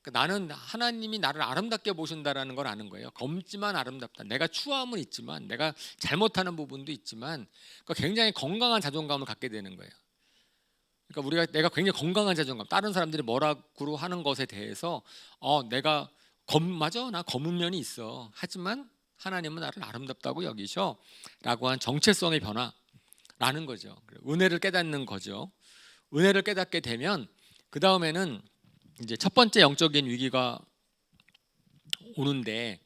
Speaker 1: 그러니까 나는 하나님이 나를 아름답게 보신다라는 걸 아는 거예요. 검지만 아름답다. 내가 추함은 있지만, 내가 잘못하는 부분도 있지만, 그러니까 굉장히 건강한 자존감을 갖게 되는 거예요. 그러니까 내가 굉장히 건강한 자존감, 다른 사람들이 뭐라고 하는 것에 대해서 내가 맞아, 나 검은 면이 있어. 하지만 하나님은 나를 아름답다고 여기셔라고 한 정체성의 변화라는 거죠. 은혜를 깨닫는 거죠. 은혜를 깨닫게 되면 그 다음에는 이제 첫 번째 영적인 위기가 오는데,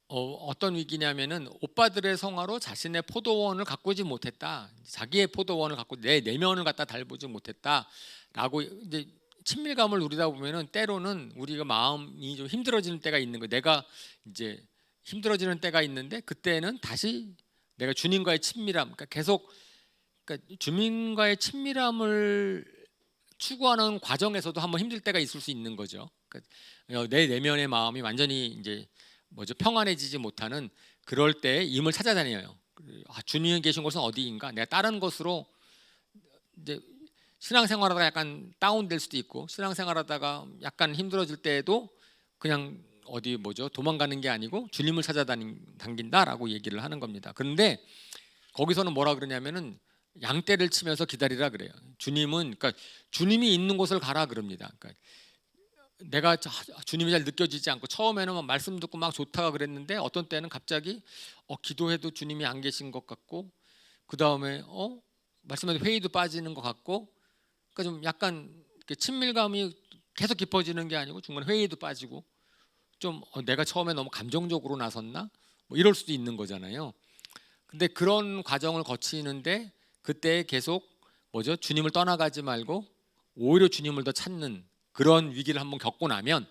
Speaker 1: 어떤 위기냐면은 오빠들의 성화로 자신의 포도원을 가꾸지 못했다. 자기의 포도원을 갖고 내 내면을 갖다 달보지 못했다라고 이제 친밀감을 누리다 보면은 때로는 우리가 마음이 좀 힘들어지는 때가 있는 거예요. 내가 이제 힘들어지는 때가 있는데 그때는 다시 내가 주님과의 친밀함, 그러니까 계속 주님과의 친밀함을 추구하는 과정에서도 한번 힘들 때가 있을 수 있는 거죠. 그러니까 내 내면의 마음이 완전히 이제 평안해지지 못하는 그럴 때 임을 찾아다녀요. 주님이 계신 곳은 어디인가? 내가 다른 곳으로 이제 신앙생활하다가 약간 다운될 수도 있고, 신앙생활하다가 약간 힘들어질 때에도 그냥 도망가는 게 아니고 주님을 찾아다닌다라고 얘기를 하는 겁니다. 그런데 거기서는 뭐라 그러냐면은 양떼를 치면서 기다리라 그래요. 그러니까 주님이 있는 곳을 가라 그럽니다. 그러니까 내가 주님이 잘 느껴지지 않고 처음에는 막 말씀 듣고 막 좋다가 그랬는데 어떤 때는 갑자기 기도해도 주님이 안 계신 것 같고, 그 다음에 말씀해도 회의도 빠지는 것 같고, 그러니까 좀 약간 친밀감이 계속 깊어지는 게 아니고 중간에 회의도 빠지고, 좀 내가 처음에 너무 감정적으로 나섰나? 이럴 수도 있는 거잖아요. 근데 그런 과정을 거치는데 그때 계속 주님을 떠나가지 말고 오히려 주님을 더 찾는 그런 위기를 한번 겪고 나면은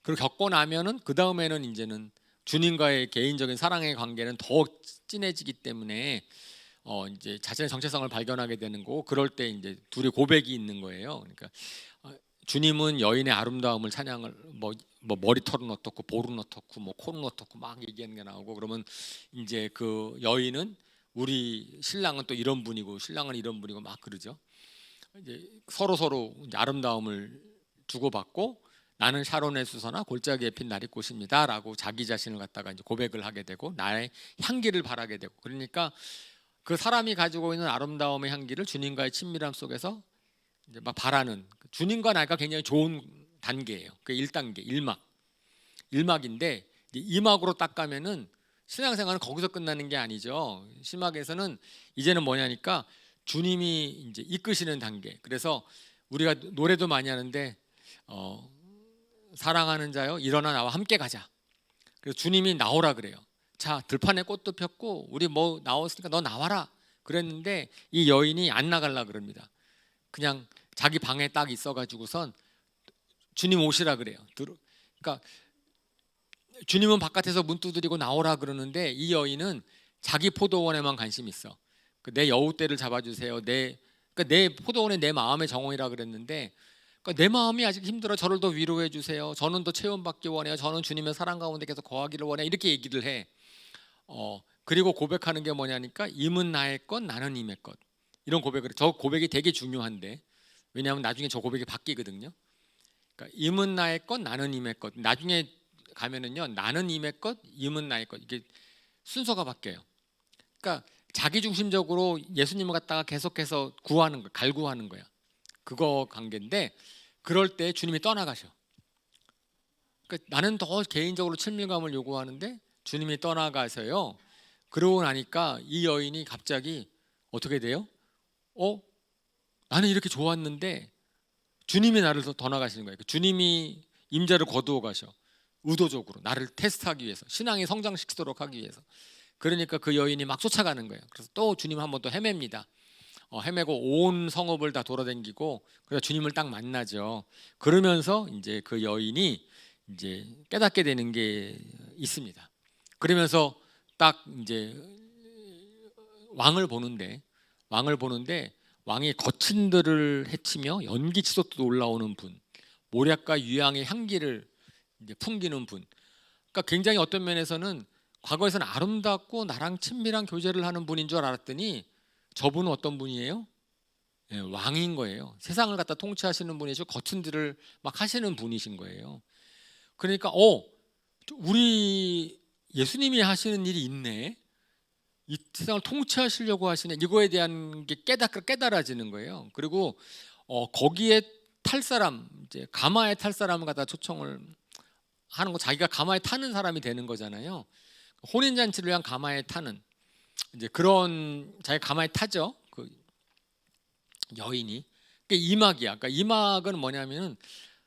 Speaker 1: 그 다음에는 이제는 주님과의 개인적인 사랑의 관계는 더 진해지기 때문에 이제 자신의 정체성을 발견하게 되는 거고, 그럴 때 이제 둘이 고백이 있는 거예요. 그러니까 주님은 여인의 아름다움을 찬양을 머리털은 어떻고 볼은 어떻고 코는 어떻고 막 얘기하는 게 나오고, 그러면 이제 그 여인은 우리 신랑은 또 이런 분이고 신랑은 이런 분이고 막 그러죠. 이제 서로 이제 아름다움을 주고받고, 나는 샤론의 수서나 골짜기에 핀 나릿꽃입니다라고 자기 자신을 갖다가 이제 고백을 하게 되고 나의 향기를 바라게 되고, 그러니까 그 사람이 가지고 있는 아름다움의 향기를 주님과의 친밀함 속에서 이제 막 바라는, 주님과 나가 굉장히 좋은 단계예요. 그 1단계 1막인데 2막으로 딱 가면은 신앙생활은 거기서 끝나는 게 아니죠. 심막에서는 이제는 뭐냐니까 주님이 이제 이끄시는 단계. 그래서 우리가 노래도 많이 하는데 사랑하는 자여 일어나 나와 함께 가자. 그래서 주님이 나오라 그래요. 자, 들판에 꽃도 폈고 우리 나왔으니까 너 나와라 그랬는데 이 여인이 안 나갈라 그럽니다. 그냥 자기 방에 딱 있어가지고선 주님 오시라 그래요. 그러니까 주님은 바깥에서 문 두드리고 나오라 그러는데 이 여인은 자기 포도원에만 관심 있어. 내 여우떼를 잡아주세요. 그러니까 내 포도원에 내 마음의 정원이라 그랬는데 그러니까 내 마음이 아직 힘들어. 저를 더 위로해 주세요. 저는 더 체험받기 원해요. 저는 주님의 사랑 가운데 계속 거하기를 원해. 이렇게 얘기를 해. 그리고 고백하는 게 뭐냐니까 임은 나의 것, 나는 임의 것. 이런 고백을 해. 저 고백이 되게 중요한데 왜냐하면 나중에 저 고백이 바뀌거든요. 그러니까 임은 나의 것, 나는 임의 것. 나중에 가면은요, 나는 임의 것, 임은 나의 것. 이게 순서가 바뀌어요. 그러니까 자기 중심적으로 예수님을 갖다가 계속해서 구하는 거, 갈구하는 거야. 그거 관계인데 그럴 때 주님이 떠나가셔. 그러니까 나는 더 개인적으로 친밀감을 요구하는데 주님이 떠나가서요. 그러고 나니까 이 여인이 갑자기 어떻게 돼요? 나는 이렇게 좋았는데 주님이 나를 더 나가시는 거예요. 주님이 임자를 거두어 가셔. 의도적으로 나를 테스트하기 위해서, 신앙이 성장시키도록 하기 위해서. 그러니까 그 여인이 막 쫓아가는 거예요. 그래서 또 주님 한 번 또 헤맵니다. 헤매고 온 성읍을 다 돌아다니고 그래서 주님을 딱 만나죠. 그러면서 이제 그 여인이 이제 깨닫게 되는 게 있습니다. 그러면서 딱 이제 왕을 보는데 왕이 거친들을 해치며 연기치솟도 올라오는 분, 모략과 유향의 향기를 이제 풍기는 분. 그러니까 굉장히 어떤 면에서는 과거에서는 아름답고 나랑 친밀한 교제를 하는 분인 줄 알았더니 저분은 어떤 분이에요? 왕인 거예요. 세상을 갖다 통치하시는 분이시고 거친들을 막 하시는 분이신 거예요. 그러니까 우리 예수님이 하시는 일이 있네. 이 세상을 통치하시려고 하시네. 이거에 대한 게 깨달아지는 거예요. 그리고 거기에 탈 사람, 이제 가마에 탈 사람을 갖다 초청을 하는 거, 자기가 가마에 타는 사람이 되는 거잖아요. 혼인 잔치를 위한 가마에 타는 이제 그런 자기 가마에 타죠. 그 여인이. 그러니까 이막이야. 그러니까 이막은 뭐냐면은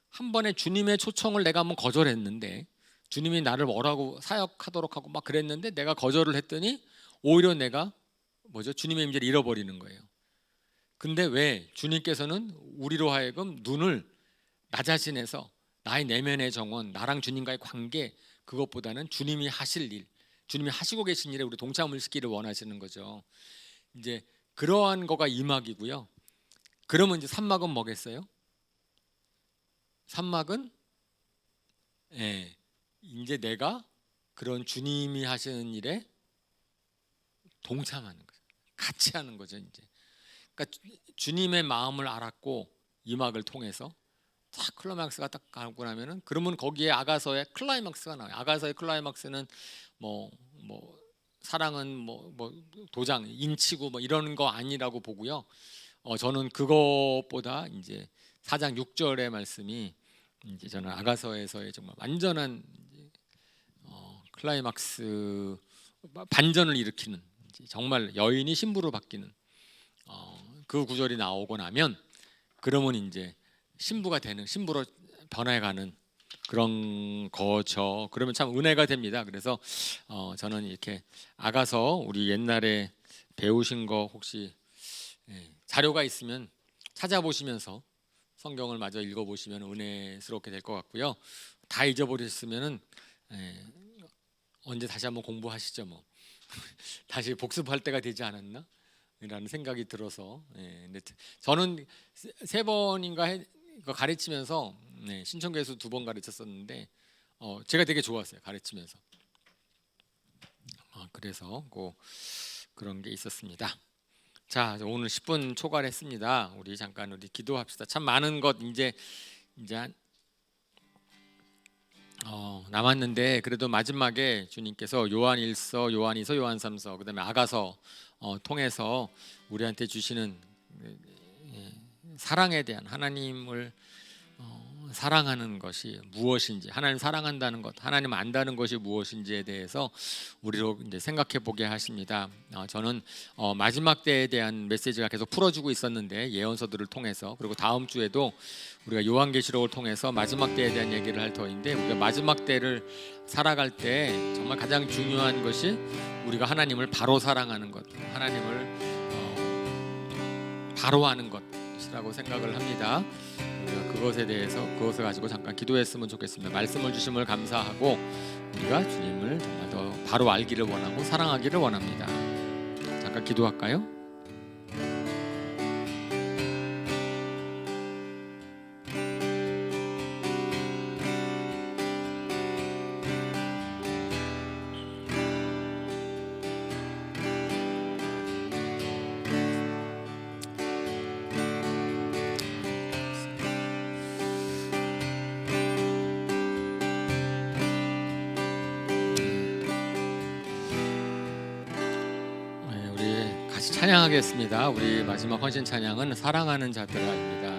Speaker 1: 한 번에 주님의 초청을 내가 한번 거절했는데 주님이 나를 뭐라고 사역하도록 하고 막 그랬는데 내가 거절을 했더니 오히려 내가 주님의 임재를 잃어버리는 거예요. 근데 왜 주님께서는 우리로 하여금 눈을 나 자신에서 나의 내면의 정원, 나랑 주님과의 관계, 그것보다는 주님이 하실 일, 주님이 하시고 계신 일에 우리 동참을 시키기를 원하시는 거죠. 이제 그러한 거가 이막이고요. 그러면 이제 삼막은 뭐겠어요? 삼막은 이제 내가 그런 주님이 하시는 일에 동참하는 거죠. 같이 하는 거죠. 이제 그러니까 주님의 마음을 알았고 이막을 통해서 딱 클라이막스가 딱 가고 나면은 그러면 거기에 아가서의 클라이막스가 나와요. 아가서의 클라이막스는 뭐 사랑은 뭐 도장 인치고 뭐 이런 거 아니라고 보고요. 저는 그것보다 이제 4장 6절의 말씀이 이제 저는 아가서에서의 정말 완전한 클라이막스 반전을 일으키는 정말 여인이 신부로 바뀌는 그 구절이 나오고 나면 그러면 이제 신부가 되는 신부로 변해가는 그런 거죠. 그러면 참 은혜가 됩니다. 그래서 저는 이렇게 아가서 우리 옛날에 배우신 거 혹시 자료가 있으면 찾아보시면서 성경을 마저 읽어보시면 은혜스럽게 될 것 같고요. 다 잊어버렸으면은 언제 다시 한번 공부하시죠. 뭐 다시 복습할 때가 되지 않았나? 라는 생각이 들어서 근데 저는 세 번인가 가르치면서 신청교에서 2번 가르쳤었는데 제가 되게 좋았어요. 가르치면서 그래서 그런 게 있었습니다. 자, 오늘 10분 초과했습니다. 우리 잠깐 기도합시다. 참 많은 것 이제 남았는데 그래도 마지막에 주님께서 요한 1서, 요한 2서, 요한 3서, 그다음에 아가서 통해서 우리한테 주시는 사랑에 대한 하나님을 사랑하는 것이 무엇인지, 하나님 사랑한다는 것, 하나님 안다는 것이 무엇인지에 대해서 우리로 이제 생각해 보게 하십니다. 저는 마지막 때에 대한 메시지가 계속 풀어주고 있었는데 예언서들을 통해서, 그리고 다음 주에도 우리가 요한계시록을 통해서 마지막 때에 대한 얘기를 할 터인데, 우리가 마지막 때를 살아갈 때 정말 가장 중요한 것이 우리가 하나님을 바로 사랑하는 것, 하나님을 바로 하는 것이라고 생각을 합니다. 우리가 그것을 가지고 잠깐 기도했으면 좋겠습니다. 말씀을 주심을 감사하고 우리가 주님을 정말 더 바로 알기를 원하고 사랑하기를 원합니다. 잠깐 기도할까요? 같이 찬양하겠습니다. 우리 마지막 헌신 찬양은 사랑하는 자들아입니다.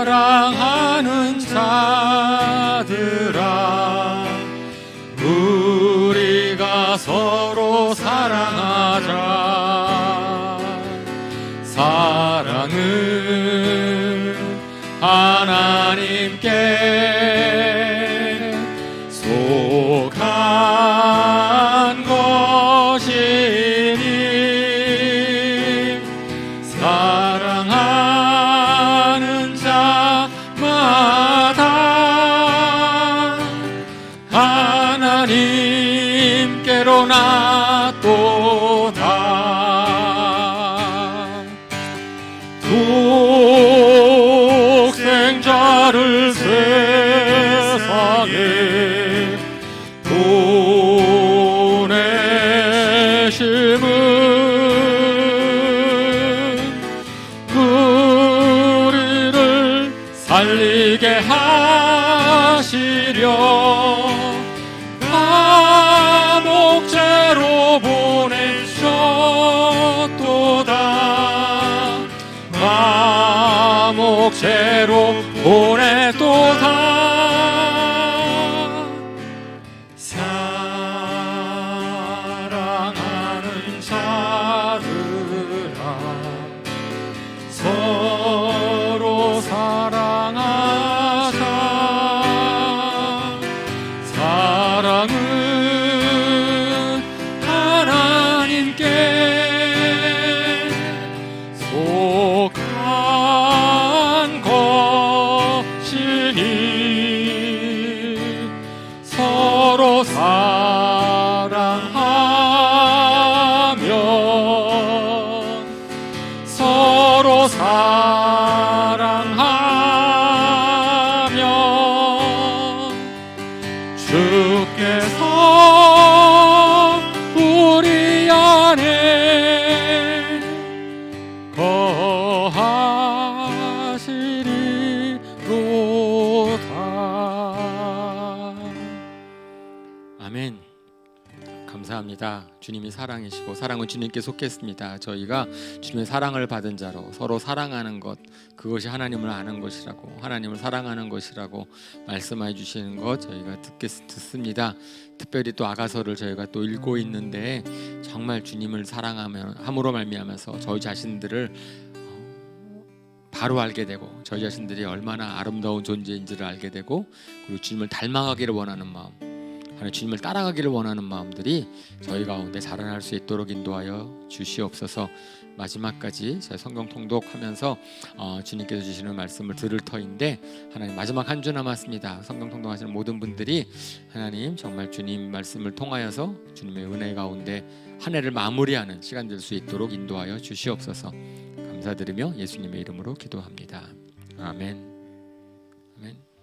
Speaker 1: 사랑하는 자들아, 우리가 서로 사랑하자. 사랑은 하나님께 속한 것이니 사랑하는 자마다 하나님께로 낫도다. 독생자를 세상에 보내심은 우리를 살리게 하시려 감옥죄로 보내셨도다. 감옥죄로 보내도다. 사랑하는 자들아, 서로 사랑하자. 사랑은 하나님께 속한 것이니 서로 사랑하면 서로 사랑하면 주께서 우리 안에 거하시리로다. 아멘. 감사합니다. 주님이 사랑이시고 사랑은 주님께 속했습니다. 저희가 주님의 사랑을 받은 자로 서로 사랑하는 것, 그것이 하나님을 아는 것이라고, 하나님을 사랑하는 것이라고 말씀해 주시는 것 저희가 듣습니다. 특별히 또 아가서를 저희가 또 읽고 있는데 정말 주님을 사랑함으로 말미암아서 저희 자신들을 바로 알게 되고 저희 자신들이 얼마나 아름다운 존재인지를 알게 되고, 그리고 주님을 닮아가기를 원하는 마음, 하나님 주님을 따라가기를 원하는 마음들이 저희 가운데 자라날 수 있도록 인도하여 주시옵소서. 마지막까지 저희 성경 통독하면서 주님께서 주시는 말씀을 들을 터인데, 하나님 마지막 한 주 남았습니다. 성경 통독하시는 모든 분들이 하나님 정말 주님 말씀을 통하여서 주님의 은혜 가운데 한 해를 마무리하는 시간 될 수 있도록 인도하여 주시옵소서. 감사드리며 예수님의 이름으로 기도합니다. 아멘. 아멘.